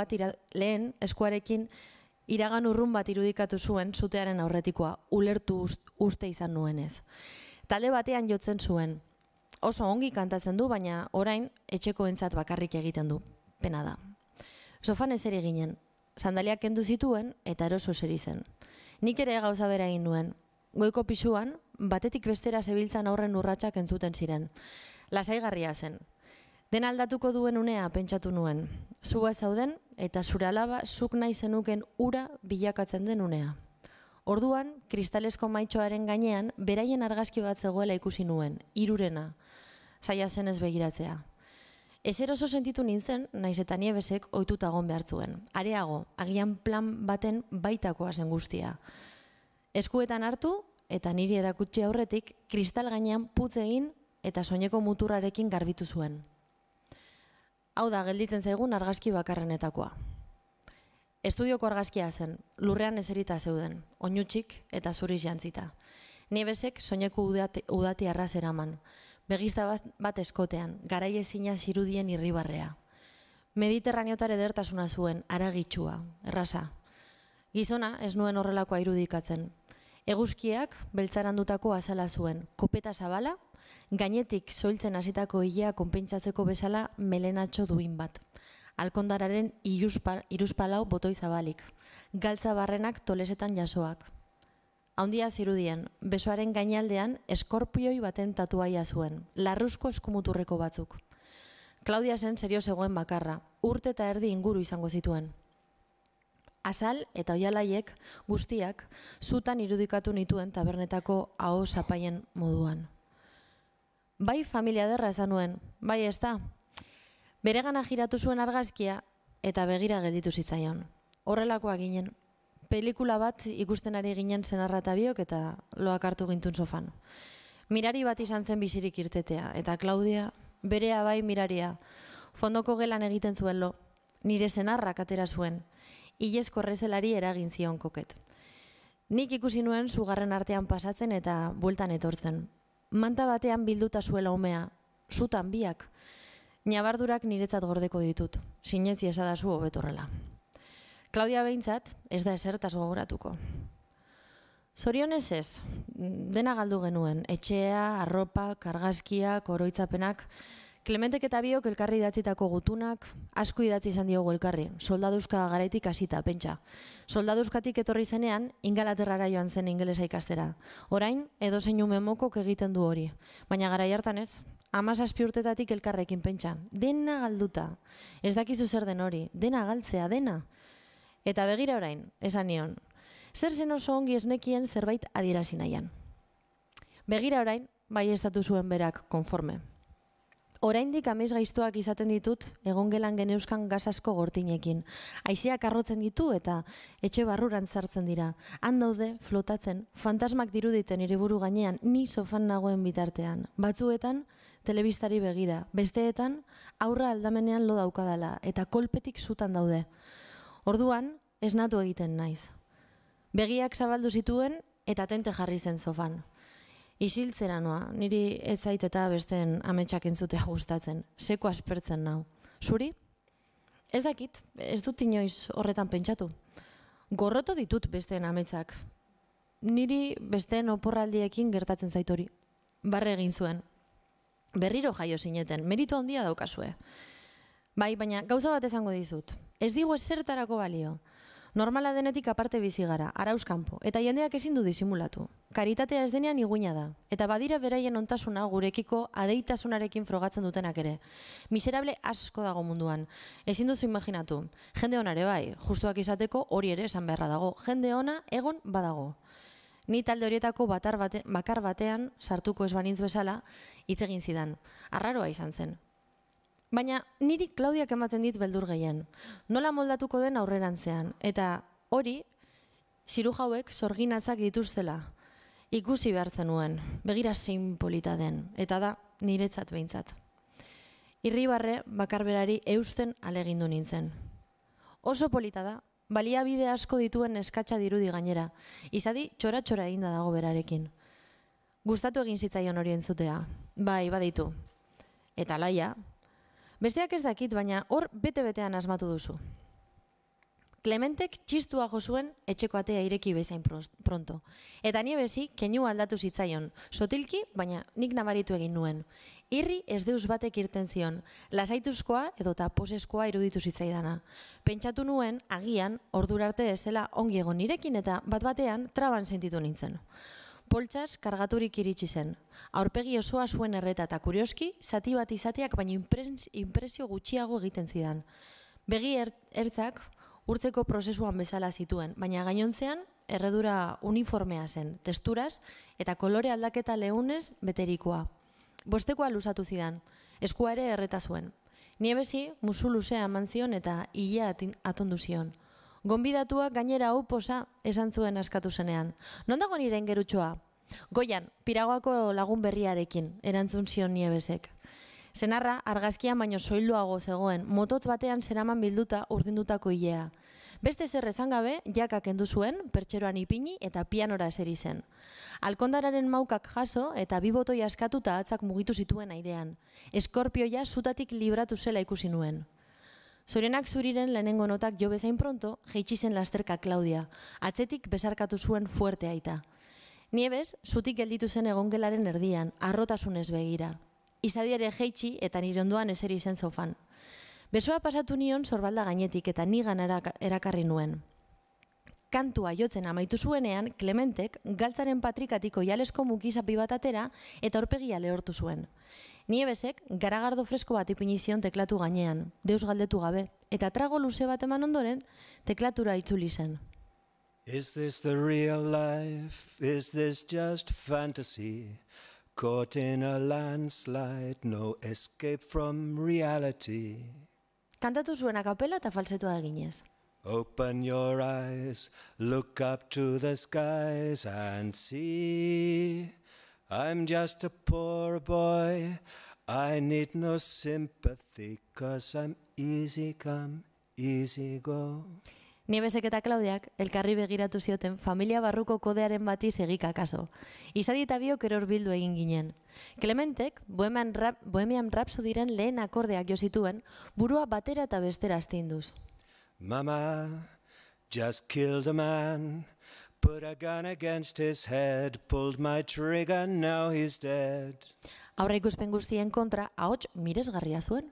bat irudikatu zuen zutearen aurretikoa, ulertu uste izan nuenez. Talde batean jotzen zuen. Oso ongi kantatzen du, baina orain etxekoentzat bakarrik egiten du. Pena da. Sofan eseri ginen. Sandaliak kendu zituen eta eroso eseri zen. Nik ere gauza bera egin nuen. Goiko pisuan, batetik bestera zebiltzan aurren urratsak entzuten ziren. Lasaigarria zen. Den aldatuko duen unea pentsatu nuen. Zua zauden eta zure alaba zuk nahi zenuken ura bilakatzen den unea. Orduan, kristalesko maitxoaren gainean, beraien argazki bat zegoela ikusi nuen, hirurena. Zaila zen ez begiratzea. Ezer oso sentitu nintzen, naiz eta Nievesek ohituta egon behar zuen. Areago, agian plan baten baitakoa zen guztia. Eskuetan hartu eta niri erakutsi aurretik, kristal gainean putz egin eta soineko muturrarekin garbitu zuen. Hau da, gelditzen zaigun argazki bakarrenetakoa. Estudioko argazkia zen, lurrean eserita zeuden, oinutsik eta zuriz jantzita. Nievesek soineko udati arraz eraman, begizta bat eskotean, garaiezina zirudien irribarrea. Mediterraneotar edertasuna zuen, aragitsua, erraza. Gizona ez nuen horrelakoa irudikatzen. Eguzkiak beltzarandutako azala zuen, kopeta zabala, gainetik soiltzen hasitako ilea konpentsatzeko bezala melenatxo duin bat. Alkondararen iruzpalau botoi zabalik, galtza barrenak tolesetan jasoak. Haundia zirudien, besoaren gainaldean eskorpioi baten tatuaia zuen, larruzko eskumuturreko batzuk. Klaudia zen serio zegoen bakarra, urte eta erdi inguru izango zituen. Azal eta oialaiek guztiak zutan irudikatu nituen tabernetako aho zapaien moduan. Bai familia derra esan nuen, bai ez da. Beregana jiratu zuen argazkia eta begira gelditu zitzaion. Horrelakoa ginen. Pelikula bat ikusten ari ginen senarra eta biok eta loak hartu gintun sofan. Mirari bat izan zen bizirik irtetea eta Klaudia, berea bai miraria, fondoko gelan egiten zuen lo. nire senarrak atera zuen, ilezko errezelari eragin zion koket. Nik ikusi nuen sugarren artean pasatzen eta bueltan etortzen. Manta batean bilduta zuela umea, zutan biak. Nabardurak niretzat gordeko ditut, sinetzi esadazu hobetorrela. Klaudia behintzat, ez da esertaz gogoratuko. Zorionez ez, dena galdu genuen, etxea, arropak, argazkiak, oroitzapenak, Klementek eta biok elkarri idatzitako gutunak, asko idatzi izan diogu elkarri, soldaduzka garaitik hasita, pentsa. Soldaduzkatik etorri zenean, Ingalaterrara joan zen ingelesa ikastera. Orain, edozein ume mokok egiten du hori, baina garai hartan ez. 17 urtetatik elkarrekin pentsa, dena galduta. Ez dakizu zer den hori, dena galtzea, dena. Eta begira orain, esan nion, zer zen oso ongi esnekien zerbait adierazi nahian. Begira orain, bai estatu zuen berak konforme. Oraindik amez gaiztoak izaten ditut egongelan geneuzkan gasasko gortinekin. Haizeak arrotzen ditu eta etxe barruran sartzen dira. Han daude, flotatzen, fantasmak diruditen hiriburu gainean, ni sofan nagoen bitartean. Batzuetan, telebistari begira. Besteetan, aurra aldamenean lo daukadala eta kolpetik zutan daude. Orduan, esnatu egiten naiz. Begiak zabaldu zituen eta tente jarri zen sofan. Isiltzera noa, niri ez zait eta besteen ametsak entzutea gustatzen. Seko aspertzen nau. Zuri? Ez dakit, ez dut inoiz horretan pentsatu. Gorroto ditut besteen ametsak. Niri besteen oporraldiekin gertatzen zaitori. Barre egin zuen. Berriro jaio zineten, meritu handia daukazue. Bai, baina gauza bat esango dizut. Ez digu ezertarako balio. Normala denetik aparte bizi gara, arauzkanpo, eta jendeak ezin du disimulatu. Karitatea ez denean iguina da, eta badira beraien ontasuna gurekiko adeitasunarekin frogatzen dutenak ere. Miserable asko dago munduan, ezin duzu imaginatu. Jende onare bai, justuak izateko hori ere esan beharra dago, jende ona egon badago. Ni talde horietako bakar batean sartuko ez banintz bezala hitz egin zidan. Arraroa izan zen. Baina niri Klaudiak ematen dit beldur gehien. Nola moldatuko den aurrerantzean. Eta hori, zirujauek sorginatzak dituztela. Ikusi behartzen nuen, begira zein polita den. Eta da, niretzat behintzat. Irribarre bakarberari eusten alegindu nintzen. Oso polita da, baliabide asko dituen eskatsa dirudi gainera. Izadi, txora-txora eginda dago berarekin. Gustatu egin zitzaion hori entzutea. Bai, baditu. Eta laia. Besteak ez dakit, baina hor bete-betean asmatu duzu. Klementek txistua jo zuen etxeko atea ireki bezain pronto. Eta Niebesi keinu aldatu zitzaion. Sotilki, baina nik nabaritu egin nuen. Irri ez deus batek irten zion. Lasaituzkoa edo taposeskoa iruditu zitzaidana. Pentsatu nuen, agian, ordura arte ezela ongi egon nirekin eta bat-batean traban sentitu nintzen. Poltsaz kargaturik iritsi zen. Aurpegi osoa zuen erreta eta kurioski, zati bat izateak baino inpresio gutxiago egiten zidan. Begi ertzak urtzeko prozesuan bezala zituen, baina gainontzean erredura uniformea zen, testuraz eta kolore aldaketa leunez beterikoa. Bostekoa luzatu zidan, eskua ere erreta zuen. Niebesi musu luzea eman zion eta ilea atondu zion. Gonbidatuak gainera hau posa esan zuen askatu zenean. Non dago nire ingerutxoa? Goian, Piragoako lagun berriarekin, erantzun zion Niebesek. Senarra argazkian baino soilduago zegoen, mototz batean zeraman bilduta urdindutako ilea. Beste zer esan gabe, jakak kendu zuen, pertxeroan ipini eta pianora eseri zen. Alkondararen maukak jaso eta bi botoi askatuta atzak mugitu zituen airean. Eskorpioia zutatik libratu zela ikusi nuen. Zorionak zuriren lehenengo notak jo bezain pronto, jeitsi zen lasterka Klaudia. Atzetik besarkatu zuen fuerte aita. Niebes, zutik gelditu zen egongelaren erdian, arrotasunez begira. Izadi ere jeitsi eta nire ondoan eseri zen sofan. Besoa pasatu nion sorbalda gainetik eta nigan erakarri nuen. Kantua jotzen amaitu zuenean, Klementek galtzaren patrikatiko jalesko mukizapi bat atera eta aurpegia lehortu zuen. Niebesek garagardo fresko bat ipini zion teklatu gainean, deus galdetu gabe, eta trago luze bat eman ondoren teklatura itzuli zen. Is this the real life? Is this just fantasy? Caught in a landslide, no escape from reality. Kantatu zuen akapela eta falsetua eginez. Open your eyes, look up to the skies and see. I'm just a poor boy, I need no sympathy, 'cause I'm easy come, easy go. Niebesek eta Klaudiak elkarri begiratu zioten familia barruko kodearen bati segika kaso. Izadi eta biok eror bildu egin ginen. Clementek Bohemian Rhapsodyren lehen akordeak jo zituen, burua batera eta bestera astinduz. Mama just killed a man, put a gun against his head, pulled my trigger, now he's dead. Aurre ikuspen guztien kontra, ahots miresgarria zuen.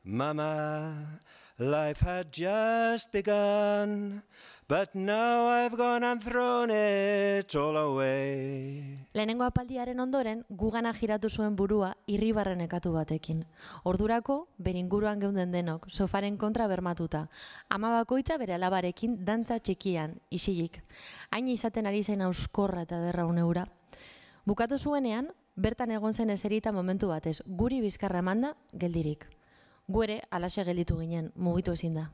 Mama, life had just begun, but now I've gone and thrown it all away. Lehenengo apaldiaren ondoren, gugana jiratu zuen burua irribarren ekatu batekin. Ordurako, beringuruan geunden denok, sofaren kontra bermatuta. Ama bakoitza bere alabarekin dantza txikian, isilik. Hain izaten ari zen auskorra eta derra uneura. Bukatu zuenean, bertan egon zen eserita momentu batez, guri bizkarra emanda, geldirik. Gu ere, alaxe gelditu ginen, mugitu ezin da.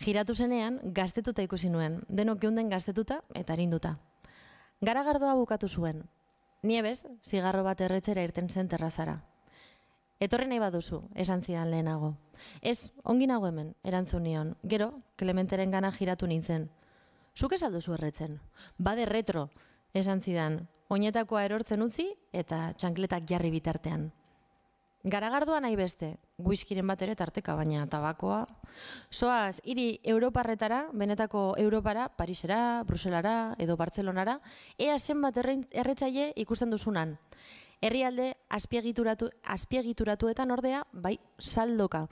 Giratu zenean, gaztetuta ikusi nuen, denok geunden gaztetuta eta arinduta. Garagardoa bukatu zuen. Niebes, zigarro bat erretzera irten zen terrazara. Etorri nahi baduzu, esan zidan lehenago. Ez, ongi nago hemen, erantzun nion. Gero, Clementeren gana giratu nintzen. Zuk ez alduzu erretzen? Bade retro, esan zidan. Oinetakoa erortzen utzi eta txankletak jarri bitartean. Garagardoa nahi beste, whiskyren bat ere tarteka, baina tabakoa. Zoaz, hiri Europarretara, benetako Europara, Parisera, Bruselara edo Bartzelonara, ea zenbat erretzaile ikusten duzunan. Herrialde azpiegituratuetan ordea, bai, saldoka.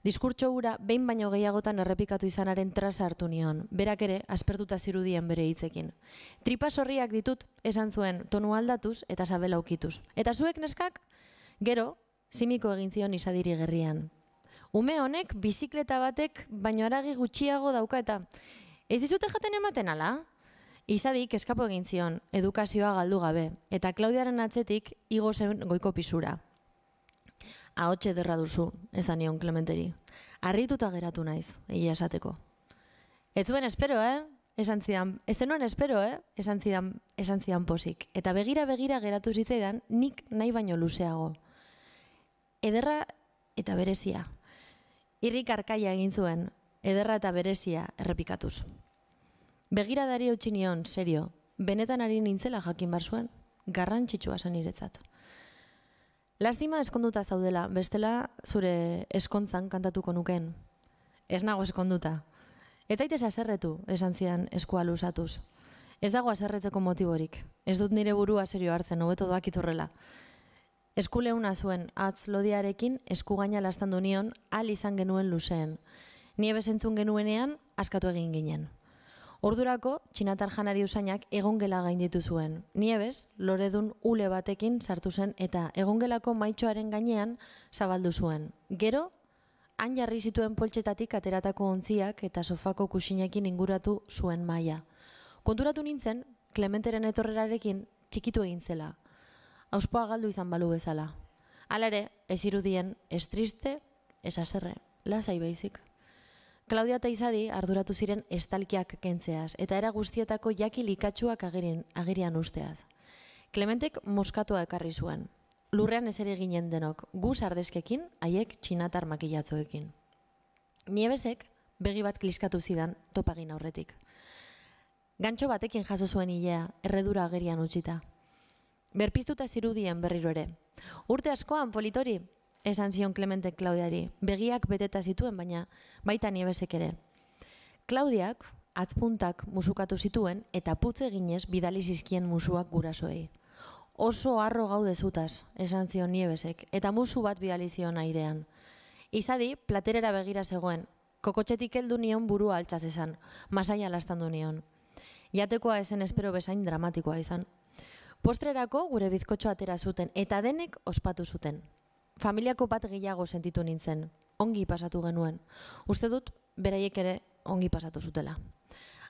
Diskurtso hura behin baino gehiagotan errepikatu izanaren traza hartu nion, berak ere aspertuta zirudien bere hitzekin. Tripa sorriak ditut, esan zuen, tonu aldatuz eta sabela ukituz. Eta zuek neskak, gero, zimiko egin zion Izadiri gerrian. Ume honek bizikleta batek baino haragi gutxiago dauka eta ez dizute jaten ematen ala? Izadik eskapo egin zion, edukazioa galdu gabe, eta Klaudiaren atzetik igo zen goiko pisura. Ahotxe ederra duzu, ezan nion Clementeri. Harrituta geratu naiz, egia esateko. Ez zuen espero, Esan zidan, ez zenuen espero, Esan zidan posik. Eta begira geratu zitzaidan, nik nahi baino luzeago. Ederra eta berezia. Irrik arkaia egin zuen, ederra eta berezia errepikatuz. Begiradari eutsi nion, serio, benetan ari nintzela jakin bar zuen, garrantzitsua zen niretzat. Lastima eskonduta zaudela, bestela zure eskontzan kantatuko nuken. Ez nago eskonduta. Ez zaitez haserretu, esan zidan eskua luzatuz. Ez dago haserretzeko motiborik. Ez dut nire burua serio hartzen, hobeto doakit horrela. Eskuleuna zuen atz lodiarekin eskugaina lastandu nion ahal izan genuen luzeen. Niebes entzun genuenean askatu egin ginen. Ordurako txinatar janari usainak egongela gainditu zuen. Niebes loredun ule batekin sartu zen eta egongelako maitxoaren gainean zabaldu zuen. Gero, han jarri zituen poltsetatik ateratako ontziak eta sofako kusinekin inguratu zuen maila. Konturatu nintzen, Clementeren etorrerarekin txikitu egin zela. Auspoa galdu izan balu bezala. Hala ere, ez irudien, ez triste, ez haserre, lasai baizik. Klaudia eta Izadi arduratu ziren estalkiak kentzeaz, eta era guztietako jaki likatsuak agerian usteaz. Clementek moskatua ekarri zuen. Lurrean eseri ginen denok, gu sardeskekin, haiek txinatar makillatzoekin. Niebesek begi bat kliskatu zidan topagin aurretik. Gantxo batekin jaso zuen hilea, erredura agerian utzita. Berpiztuta zirudien berriro ere. Urte askoan, Politori, esan zion Clementek Klaudiari. Begiak beteta zituen, baina baita Niebesek ere. Klaudiak atzpuntak musukatu zituen eta putze eginez bidali zizkien musuak gurasoei. Oso harro gaude zutaz, esan zion Niebesek, eta musu bat bidali zion airean. Izadi, platerera begira zegoen. Kokotxetik heldu nion burua altxaz esan, masaia lastandu nion. Jatekoa esen espero bezain dramatikoa izan. Postrerako gure bizkotxo atera zuten eta denek ospatu zuten. Familiako bat gehiago sentitu nintzen, ongi pasatu genuen. Uste dut, beraiek ere ongi pasatu zutela.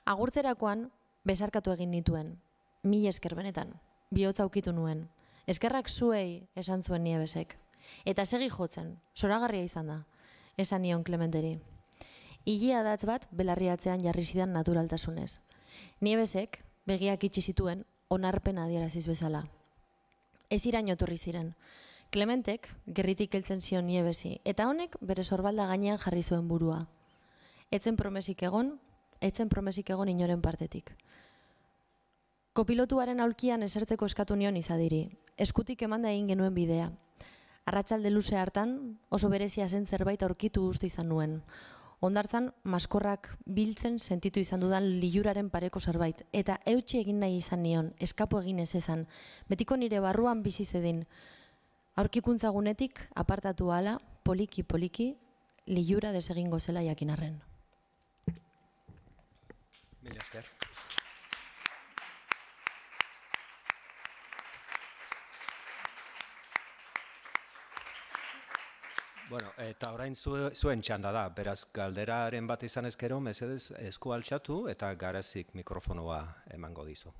Agurtzerakoan, besarkatu egin nituen, mila esker benetan, bihotza ukitu nuen. Eskerrak zuei esan zuen Niebesek. Eta segi jotzen, zoragarria izan da, esan nion Clementeri. Ilia datz bat belarriatzean jarri zidan naturaltasunez. Niebesek begiak itxi zituen, onarpen adieraziz bezala. Ez iraino etorri ziren. Clementek gerritik heltzen zion Niebesi, eta honek bere sorbalda gainean jarri zuen burua. Etzen promesik egon inoren partetik. Kopilotuaren aulkian esertzeko eskatu nion izadiri. Eskutik emanda egin genuen bidea. Arratsalde luze hartan oso berezia zen zerbait aurkitu uste izan nuen. Hondartzan maskorrak biltzen sentitu izan dudan liluraren pareko zerbait. Eta eutsi egin nahi izan nion, eskapo egin ez ezan. Betiko nire barruan bizi zedin. Aurkikuntza gunetik apartatu ahala, poliki, lilura desegingo zela jakin arren. Mila esker. Bueno, eta orain zuen txanda da, beraz galderaren bat izan ezkero, mesedez esku altxatu eta Garazik mikrofonoa emango dizu.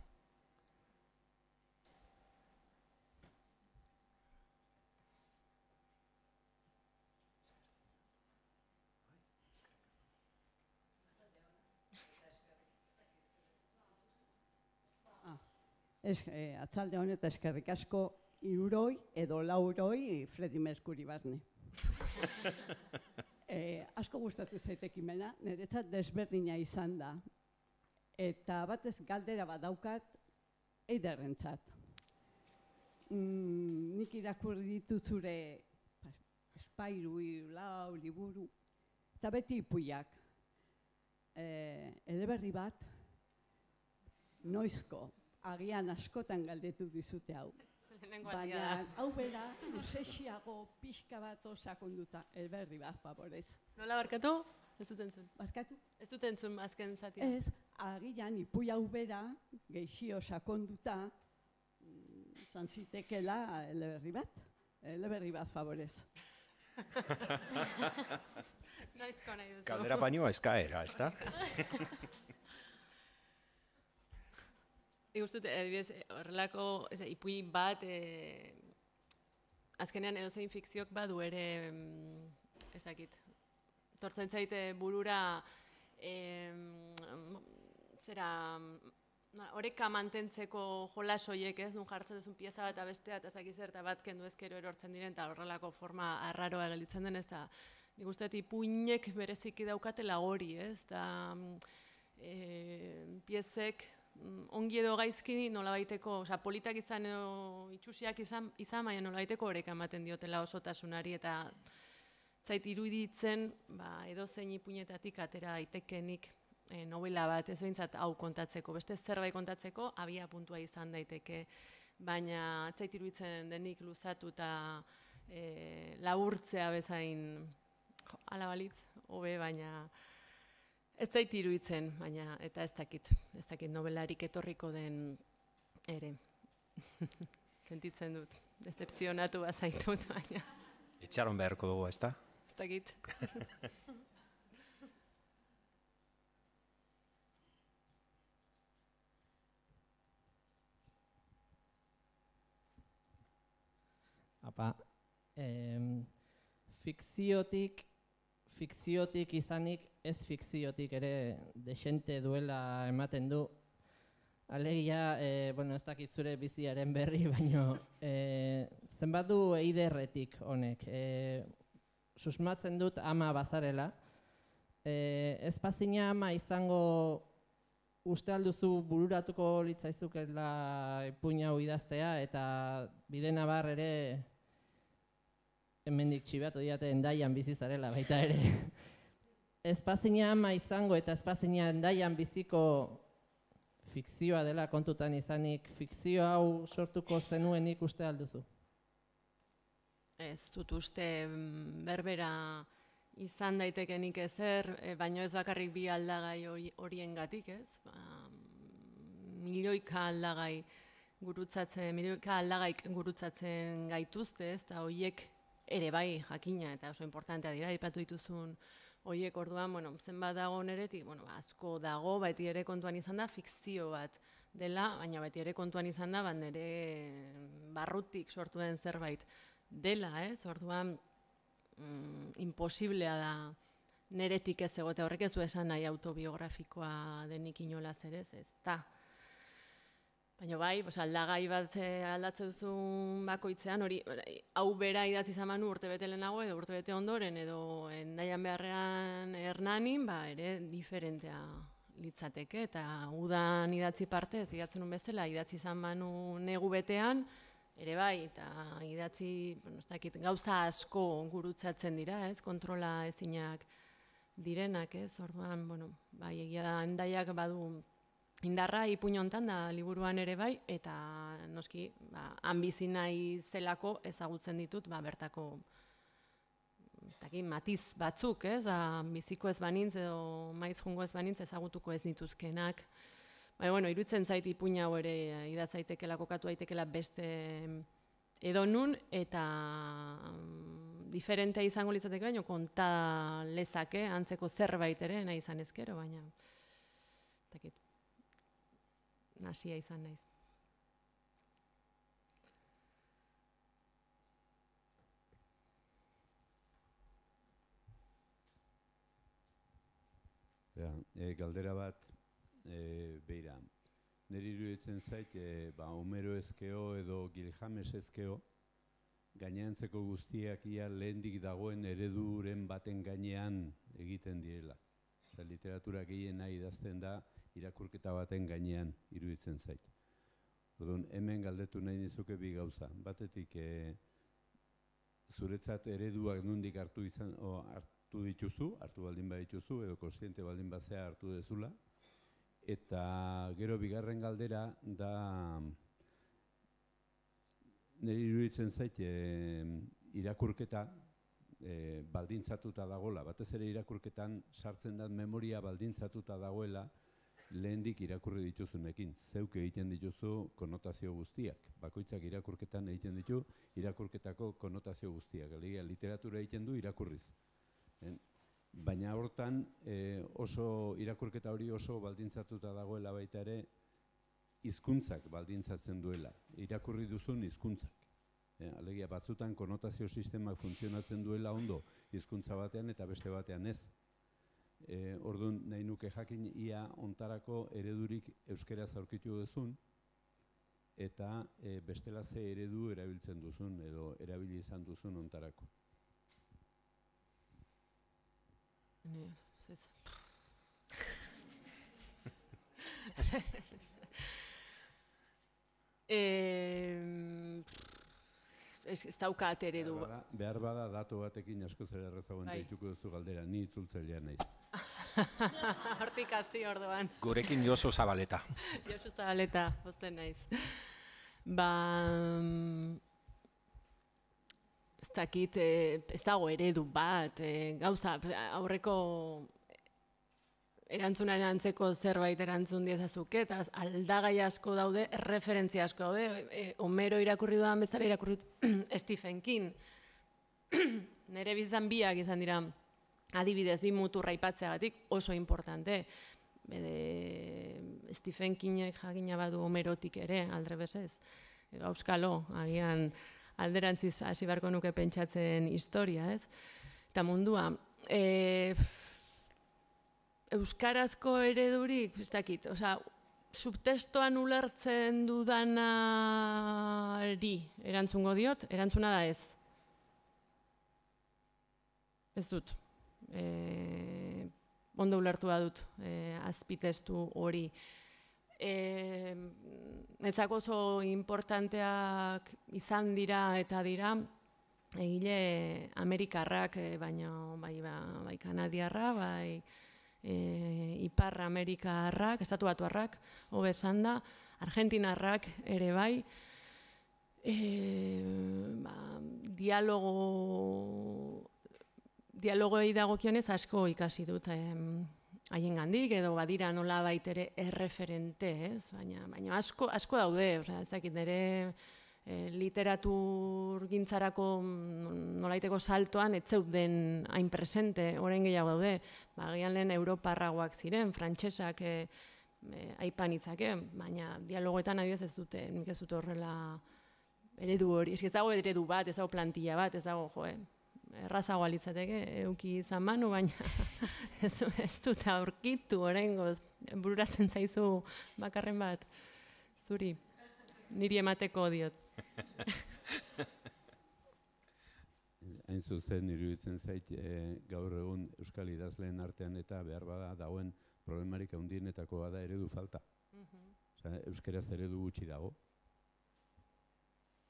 Atzalde honetan eskerrik asko 300 edo 400 Freddie Mercury barne. Asko gustatu zait ekimena, niretzat desberdina izan da. Eta batez galdera bat daukat Eiderrentzat. Nik irakurri ditut zure espairu, lau, liburu, eta beti ipuiak. Eleberri bat, noizko, agian askotan galdetu dizute hau. Baina hau bera, luzexiago pixka bat sakonduta, eleberri bat, favorez. Nola barkatu? Ez dut entzun. Barkatu? Ez dut entzun azken zatia. Ez, agian ipui hau bera, gehixio sakonduta, izan zitekela eleberri bat, favorez. Noizko nahi duzu. Galdera baino eskaera, ez da? Ikustut, horrelako ipui bat, azkenean edozein fikziok badu ere, ezakit, tortzen zaite burura, oreka mantentzeko jolas horiek, ez, nun jartzen duzun pieza bat abestea, eta ezakit zer, eta bat kendu ezkero erortzen diren, eta horrelako forma arraroa gelditzen den, ez da, nik uste ipuinek bereziki daukatela hori, ez, eta piezek, ongi edo gaizki nolabaiteko, politak izan edo itxusiak izan, baina nolabaiteko horreka ematen diotela osotasunari eta zait iruditzen edozein ipuinetatik atera daitekenik novela bat, ez behintzat hau kontatzeko, beste zerbait kontatzeko abia puntua izan daiteke, baina zait iruditzen denik luzatu eta laburtzea bezain ala balitz, hobe, baina ez zait iruditzen, baina, eta ez dakit nobelarik etorriko den ere. Sentitzen dut, decepzionatu bazaitut, baina. Itxaron beharko dugu, ez da? Ez dakit. Apa, fikziotik izanik, ez fikziotik ere desente duela ematen du. Alegia, ez dakit zure biziaren berri, baino zenbat du Eiderretik honek. Susmatzen dut ama bazarela. Ez pazina ama izango uste alduzu bururatuko litzaizukela ipuin hau idaztea, eta bide nabar ere hemendik txibatu diate Hendaian bizi zarela baita ere. Ez pazina ama izango eta ez pazina Hendaian biziko fikzioa dela kontutan izanik, fikzio hau sortuko zenuenik uste alduzu? Ez dut uste berbera izan daitekenik ezer, baino ez bakarrik bi aldagai horiengatik, ez? Milioika aldagaik gurutzatzen gaituzte, ez? Eta horiek ere bai jakina, eta oso importantea dira, aipatu dituzun horiek orduan, zenbat dago neretik, asko dago, beti ere kontuan izan da, fikzio bat dela, baina beti ere kontuan izan da, nire barrutik sortu den zerbait dela, ez? Orduan, imposiblea da neretik ez egote, horrek ez du esan nahi autobiografikoa denik inolaz ere, ez da. Baina bai, aldagai bat aldatzen duzun bakoitzean, hori, hau bera idatzi zamanu urte bete lehenago edo urte bete ondoren edo endaian beharrean Hernanin, ere diferentea litzateke, eta udan idatzi partez, idatzen un bezala, idatzi zamanu negu betean, ere bai, eta idatzi, gauza asko gurutzatzen dira, kontrola ezinak direnak, orduan, bai, egia da, endaiak badu indarra ipuin hontan da liburuan ere bai, eta noski han bizi nahi zelako ezagutzen ditut bertako matiz batzuk, biziko ez banintz edo maiz jungo ez banintz ezagutuko ez nituzkenak. Baina, iruditzen zait ipuin hau ere idatzaitekela, kokatu daitekela beste edonun, eta diferentea izango litzateke, baina konta lezake, antzeko zerbait ere, nahi izan ezkero, baina nasia izan naiz. Galdera bat, beira, niri iruditzen zait, Homero ezkeo edo Gilgamesh ezkeo, gaineantzeko guztiak ia lehendik dagoen ereduren baten gainean egiten direla. Literatura gehiena idazten da irakurketa baten gainean iruditzen zait. Orduan, hemen galdetu nahi nizuke bi gauza. Batetik, zuretzat ereduak nondik hartu dituzu, hartu baldin badituzu, edo kontziente baldin bazea hartu dezula. Eta gero bigarren galdera da, niri iruditzen zait, irakurketa baldintzatuta dagoela. Batez ere irakurketan sartzen da memoria baldintzatuta dagoela, lehendik irakurri dituzunekin. Zeuk egiten dituzu konotazio guztiak. Bakoitzak irakurketan egiten ditu irakurketako konotazio guztiak. Literatura egiten du irakurriz. Baina hortan irakurketa hori oso baldintzatuta dagoela baita ere hizkuntzak baldintzatzen duela. Irakurri duzun hizkuntzak. Alegia batzutan konotazio sistemak funtzionatzen duela ondo hizkuntza batean eta beste batean ez. Orduan nahi nuke jakin ia ontarako eredurik euskaraz aurkitu duzun eta bestela ze eredu erabiltzen duzun edo erabili izan duzun ontarako. Ez daukat eredu. Behar bada datu batekin asko zer errezagoen dituko duzu galdera, ni itzultzailea naiz. Hortik hasi orduan. Gurekin Josu Zabaleta. Josu Zabaleta, pozten naiz. Ez dakit, ez dago eredu bat, gauza, aurreko erantzunaren antzeko zerbait erantzun diezazuke, eta aldagai asko daude, referentzia asko daude, Homero irakurri dudan bezala irakurri Stephen King. Nere bizan biak izan dira, adibidez, bi muturra aipatzeagatik oso importante. Stephen Kingek jakina badu Homerotik ere, aldrebesez. Auskalo, agian alderantziz hasi beharko nuke pentsatzen historia, ez? Eta mundua, euskarazko eredurik, ez dakit, subtestoan ulertzen dudanari erantzungo diot, erantzuna da ez. Ez dut. Ondo ulertu badut azpitestu hori. Netzako oso importanteak izan dira eta dira egile Amerikarrak, baina bai Kanadiarra, bai Ipar Amerikarrak, Estatu Batuarrak, hobe esan da, Argentinarrak ere bai, dialogoei dagokionez asko ikasi dut haiengandik edo badira nolabait ere erreferente, ez? Baina asko daude, ez dakit nire literaturgintzarako nolaiteko saltoan ez zeuden hain presente, orain gehiago daude. Agian lehen europarragoak ziren, frantsesak aipan itzake, baina dialogoetan adibidez ez dute, nik ez dute horrela eredu hori. Ez dago eredu bat, ez dago plantilla bat, ez dago, errazagoa litzateke, euki izan manu, baina ez dut aurkitu oraingoz, bururatzen zaizu bakarren bat, zuri. niri emateko diot. Hain zuzen, iruditzen zait, gaur egun euskal idazleen artean eta behar bada dagoen problemarik handienetako bada eredu falta. Euskaraz eredu gutxi dago.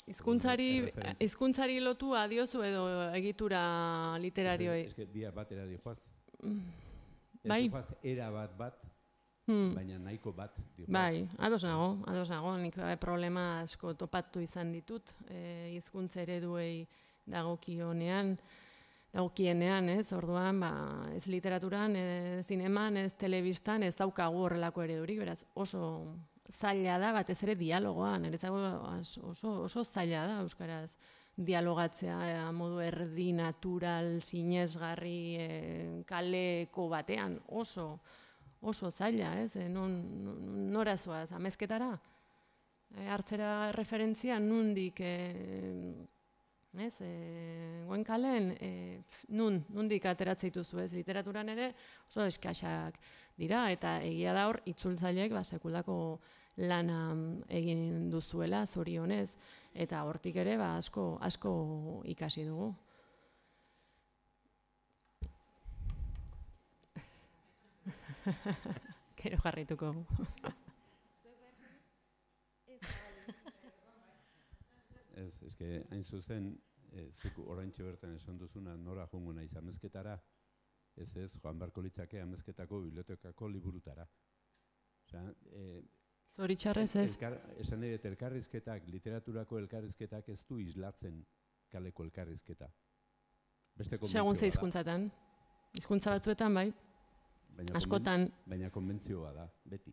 Hizkuntzari lotua diozu edo egitura literarioei? Bia batera dihoaz. Bai. Ez dihoaz era bat, baina nahiko bat dihoaz. Bai, ados nago. Nik problema asko topatu izan ditut hizkuntza ereduei dagokienean, ez, orduan, ez literaturan, ez zineman, ez telebistan, ez daukagu horrelako eredurik, beraz, oso zaila da, batez ere dialogoan, oso zaila da euskaraz dialogatzea modu erdi, natural, sinesgarri, kaleko batean, oso zaila, ez, nora zoaz, amezketara, hartzera referentzia nundik, Goenkalen, nundik ateratzen dituzu, ez, literaturan ere oso eskaxak dira, eta egia da hor, itzultzaileek sekulako lana egin duzuela, zorionez, eta hortik ere asko ikasi dugu. Gero jarrituko. Ez hain zuzen, zuk oraintxe bertan esan duzuna nora joango naiz amezketara, ez joan beharko litzake amezketako bibliotekako liburutara. Zoritxarrez ez? Esan ere, elkarrizketak, literaturako elkarrizketak ez du islatzen kaleko elkarrizketa. Segun ze hizkuntzatan. Hizkuntza batzuetan, bai. Askotan. Baina konbentzioa da, beti.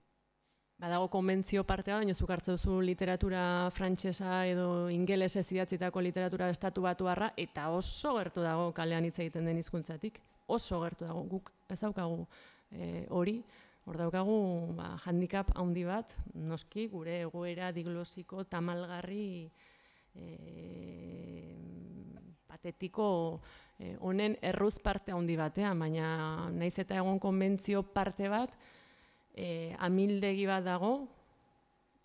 Badago konbentzio partea, baina zuk hartzen duzu literatura frantsesa edo ingelesez idatzitako literatura estatu batuarra, eta oso gertu dago kalean hitz egiten den hizkuntzatik. Oso gertu dago, guk ez daukagu hori, hor daukagu handicap handi bat, noski gure egoera diglosiko tamalgarri patetiko honen erruz parte handi batean, baina naiz eta egon konbentzio parte bat, amildegi bat dago,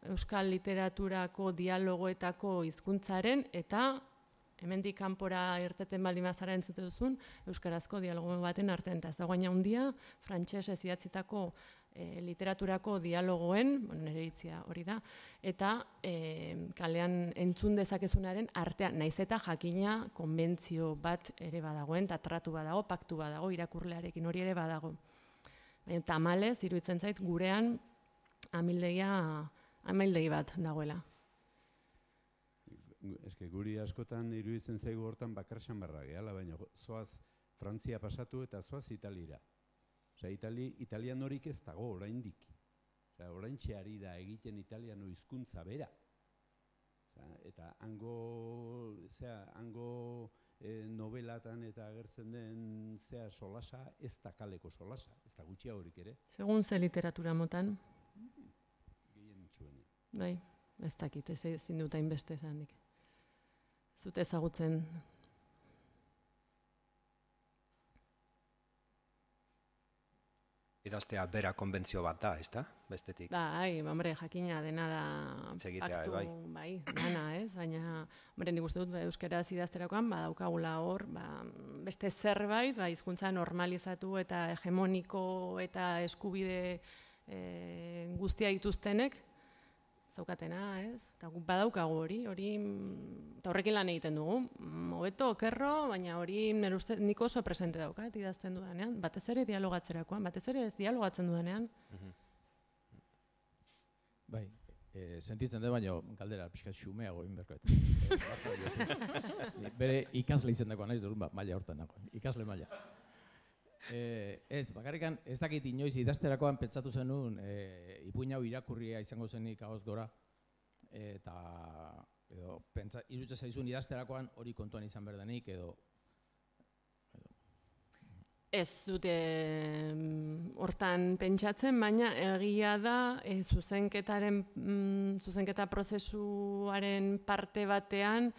euskal literaturako dialogoetako hizkuntzaren eta hemendik kanpora irteten baldin bazara entzute duzun, euskarazko dialogo baten artean. Eta ez dago gaina handia, frantsesez idatzitako literaturako dialogoen, nire iritzia hori da, eta kalean entzun dezakezunaren artean, naiz eta jakina konbentzio bat ere badagoen, eta tratu badago, paktu badago, irakurlearekin hori ere badago. Baina tamalez, iruditzen zait, gurean amildegi bat dagoela. Guri askotan iruditzen zaigu hortan bakarsan barra gehala, baina zoaz Frantzia pasatu eta zoaz Italiara. Italian horik ez dago oraindik. Oraintxe ari da egiten italiano hizkuntza bera. Eta hango novelatan eta agertzen den solasa ez da kaleko solasa, ez da gutxia horik ere. Segun ze literatura motan? Gehien txuenean. Bai, ez dakit, ezin dut hainbeste esanik. Zute ezagutzen. Idaztea bera konbentzio bat da, ez da? Bestetik. Bai, hombre, jakina dena da aktu, bai, dana, ez? Baina, hombre, nik uste dut euskaraz idazterakoan, badaukagula hor, beste zerbait, hizkuntza normalizatu eta hegemoniko eta eskubide guztia dituztenek, zaukatena, ez? Eta guk badaukagu hori, eta horrekin lan egiten dugu. Hobeto, okerro, baina hori nik oso presente daukat idazten dudanean, batez ere dialogatzerakoan, batez ere ez dialogatzen dudanean. Bai, sentitzen dut, baina galdera pixkat xumeago inberkoet. Bere ikasle izendakoa naiz dut, maila hortan dago, ikasle maila. Ez, bakarrikan ez dakit inoiz idazterakoan pentsatu zenun ipuin hau irakurria izango zenik ahoz gora, eta irutze zaizun idazterakoan hori kontuan izan berdenik edo... Ez dute hortan pentsatzen, baina egia da zuzenketa prozesuaren parte batean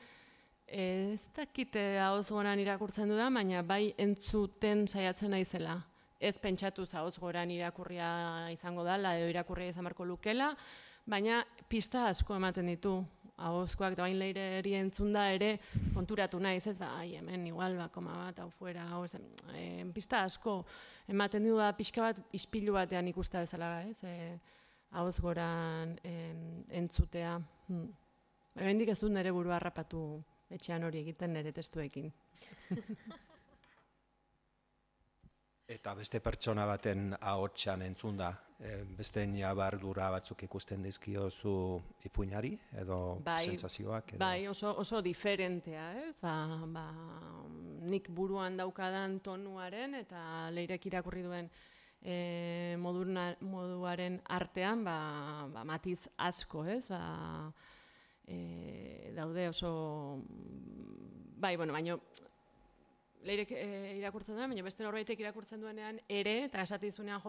ez dakite ahoz goran irakurtzen dudan, baina bai entzuten saiatzen naizela. Ez pentsatuz ahoz goran irakurria izango dela edo irakurria izan beharko lukela, baina pista asko ematen ditu. Ahozkoak da bain leireri entzunda ere konturatu naiz, ez da, hemen igual, koma bat, hau fuera, hau ez, pista asko ematen du da pixka bat ispilu batean ikusta bezala, ez, ahoz goran entzutea. Hemendik ez dut nire burua harrapatu etxean hori egiten nire testuekin. Eta beste pertsona baten ahotsan entzunda, beste nabardura batzuk ikusten dizkiozu ipuinari edo sentsazioak? Bai, oso diferentea, ez? Nik buruan daukadan tonuaren eta Leirek irakurri duen moduaren artean matiz asko, ez? Daude oso... Bai, bueno, baina... Leirek irakurtzen duen, baina beste norbaitek irakurtzen duenean ere, eta esatizunean, hau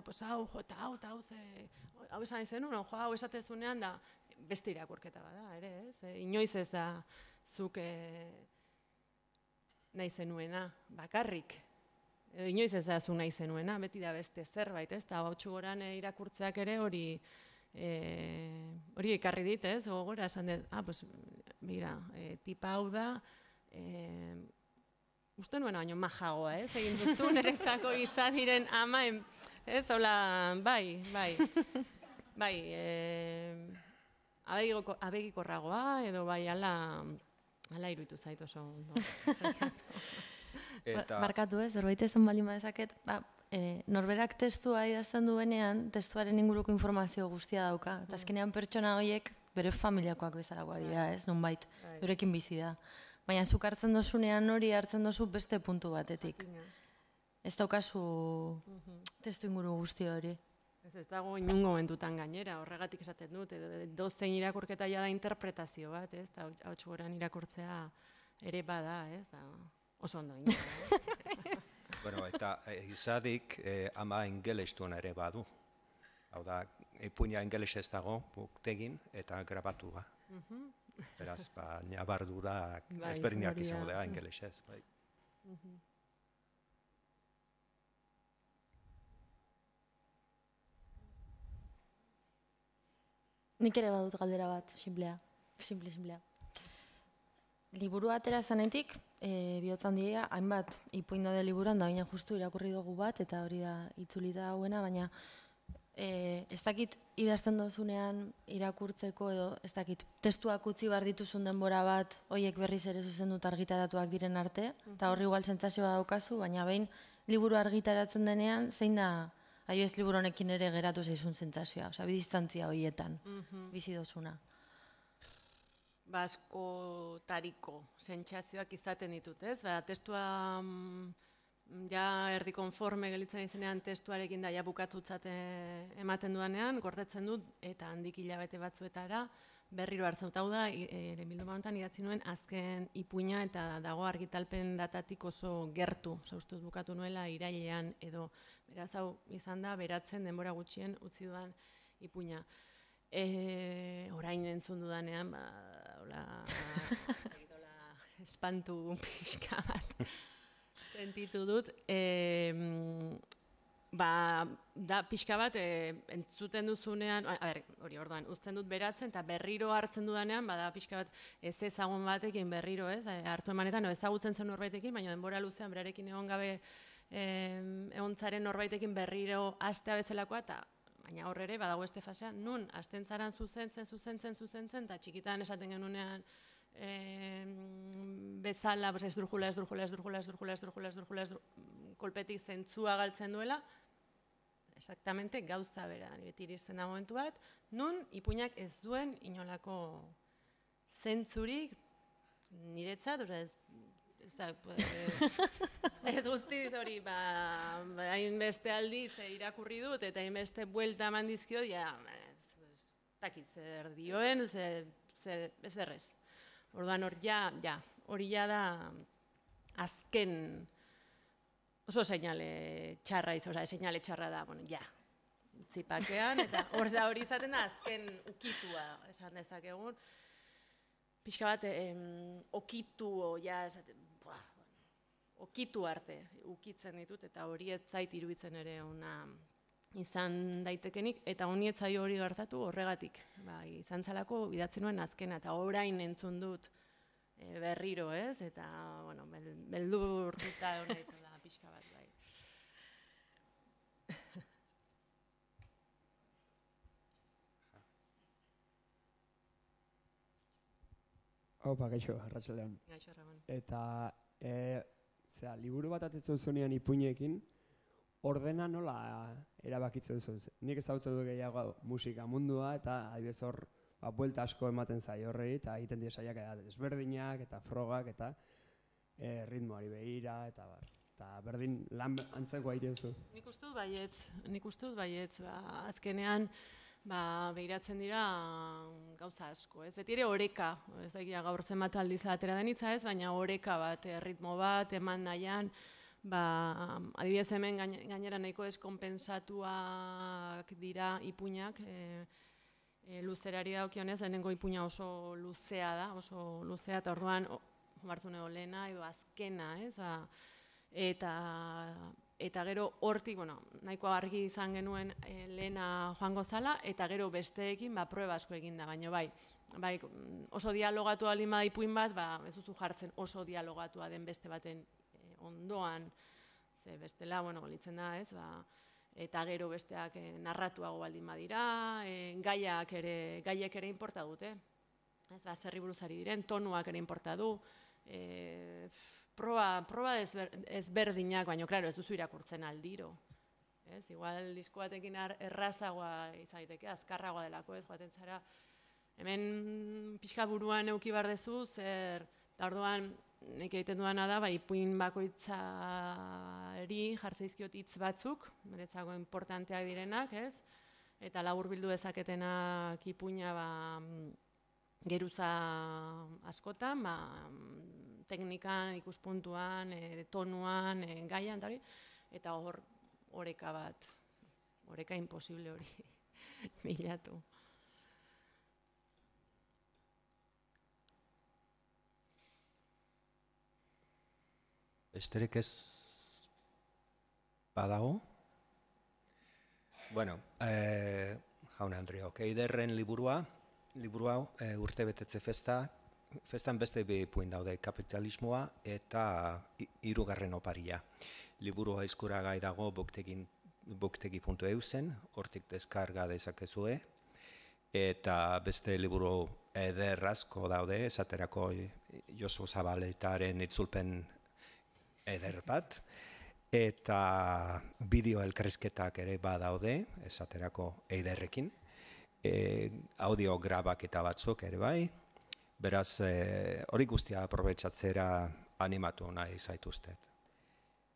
esan izenun, hau esatezunean da beste irakurketa bada, ere, ez? Inoiz ez da zuk nahi zenuena, bakarrik. Inoiz ez da zu nahi zenuena, beti da beste zerbait, ez? Eta hautsu goran irakurtzeak ere hori ekarri dit, ez? Gogora esan dut, bera, tipa hau da, uste nuen baino majagoa, ez? Egin duzu niretzako izan diren ama, ez? Hola, bai, abegikorragoa, edo bai, ala iruditu zait oso. Markatu ez, zerbait ezan bali madezaket, norberak testua idazten duenean, testuaren inguruko informazio guztia dauka. Eta azkenean pertsona horiek bere familiakoak bezalakoa dira, ez? Nonbait, berekin bizi da. Baina zuk hartzen dozunean hori hartzen dozu beste puntu batetik. Ez daukazu testu inguru guzti hori. Ez dago inungo momentutan gainera, horregatik esaten dut, dozein irakurketa da interpretazio bat, ez? Hauts goran irakurtzea ere bada, ez? Oso ondo inoa. Bueno, eta izadik ama ingelestuan ere badu. Hau da, ipuina ingelesez dago, buktegin eta grabatua. Beraz, nabardurak ezberdinak izango da ingelesez. Nik ere badut galdera bat, simplea. Liburu atera zanetik, bihotzan dira, hainbat ipuin daude liburuan, da baina justu irakurri dugu bat, eta hori da itzulita hauena, baina ez dakit idazten dozunean irakurtzeko edo ez dakit testuak utzi behar dituzun denbora bat horiek berriz ere zuzendut argitaratuak diren arte, eta horri igual sentsazioa daukazu, baina behin liburu argitaratzen denean, zein da ez liburu honekin ere geratu zaizun sentsazioa, bi distantzia horietan bizi dozuna. Askotariko sentsazioak izaten ditut, ez? Testua ja erdi konforme gelitzen izenean testuarekin da ja bukatutzat ematen duanean, gordetzen dut eta handik hilabete batzuetara berriro hartzen dut. Hau da, bilduma honetan idatzi nuen azken ipuina eta dago argitalpen datatik oso gertu. Uste dut bukatu nuela irailean edo beraz hau izan da beratzen denbora gutxien utzi dudan ipuina. Orain entzun dudanean, espantu pixka bat. Sentitu dut, da pixka bat entzuten duzunean, hori orduan, uzten dut beratzen eta berriro hartzen dudanean, da pixka bat ez ezagun batekin berriro, ez, hartu emanetan, ezagutzen zen norbaitekin, baina denbora luzean berarekin egon gabe egontzaren norbaitekin berriro astea bezalakoa, eta baina horre ere, badago este fasea, nun, astentzaran zuzentzen, eta txikitan esaten genunean, bezala, esdrujula, kolpetik zentzua galtzen duela, exactamente gauza bera, beti iristen da momentu bat, nun ipuinak ez duen inolako zentzurik niretzat, ez guztiz hori, hainbeste aldiz irakurri dut, eta hainbeste buelta eman dizkio, ez dakit zer dioen, ez errez. Orduan hori da azken oso seinale txarra seinale txarra da, utzipakean, eta hori izaten da azken ukitua, esan dezakegun. Pixka bat, okitu, okitu arte ukitzen ditut, eta hori ez zait iruditzen ere ona izan daitekenik, eta honietzaio hori gertatu horregatik. Izan zalako idatzi nuen azkena, eta orain entzun dut berriro, ez? Eta, bueno, beldurtuta hona izan da pixka bat, bai. Opa, gaixo, arratsaldean. Gaixo, Ramon. Eta, liburu bat atetzen zunean ipuinekin, ordena nola erabakitzen duzu. Nik ezagutzen du gehiago musika mundua, eta adibidez hor, buelta asko ematen zaio horrei, eta egiten die saiak desberdinak, eta frogak, eta ritmoari begira, eta bar. Eta berdin lan antzeko egiten zu. Nik uste dut baietz, azkenean, behiratzen dira gauza asko, ez? Beti ere oreka, ez da gaur zenbat aldiz atera den hitza ez, baina oreka bat, ritmo bat, eman nahian, adibidez hemen gainera nahiko deskonpensatuak dira ipuinak, luzerari daukionez, lehenengo ipuina oso luzea da, eta orduan, Martzune Olena edo azkena, ez? Eta gero hortik, nahiko argi izan genuen lehena joango zala, eta gero besteekin proeba asko eginda, baina bai, oso dialogatua baldin bada ipuin bat, ez duzu jartzen oso dialogatua den beste baten ondoan, ze bestela, golitzen da, ez, eta gero besteak narratuago baldin badira, gaiek ere inporta dute, ez, zerri buruzari diren, tonuak ere inporta du, proba ezberdinak, baina, klaro, ez duzu irakurtzen aldiro. Igual disko batekin errazagoa izaiteke, azkarragoa delako, ez, joaten zara. Hemen pixka buruan euki behar dezu, zer, eta orduan, nik egiten duana da, ipuin bakoitzari jartzeizkiot hitz batzuk, beretzako importanteak direnak, ez? Eta labur bildu dezaketenak ipuina geruza askotan, teknikan, ikuspuntuan, tonuan, gaian, eta oreka bat, oreka imposible hori bilatu. Besterik ez badago? Bueno, jaun Andreok, Eiderren liburu hau urte betetze festan beste bi ipuin daude, kapitalismoa eta hirugarren oparia. Liburua eskuragai dago boktegi.eusen, hortik deskarga dezakezue, eta beste liburu eder asko daude, esaterako Josu Zabaletaren itzulpen eder bat, eta bideo elkarrizketak ere badaude, esaterako Eiderrekin, audio grabaketa batzuk ere bai, beraz hori guztia aprobetxatzera animatu nahi zaituztet.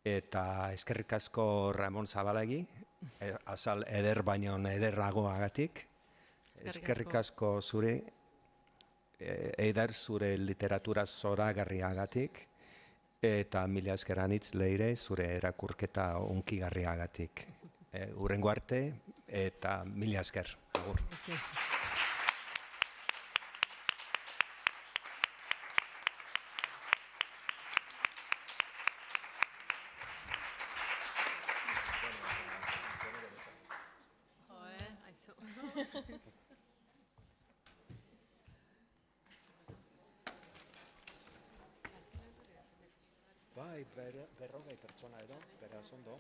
Eta eskerrik asko Ramon Zabalegi, azal eder baino ederragoagatik, eskerrik asko zure, Eider zure literatura zoragarriagatik, eta mila esker anitz leire zure erakurketa unkigarriagatik. Hurrengo arte eta mila esker. Agur. Bai, berrogei pertsona edo, beraz ondo.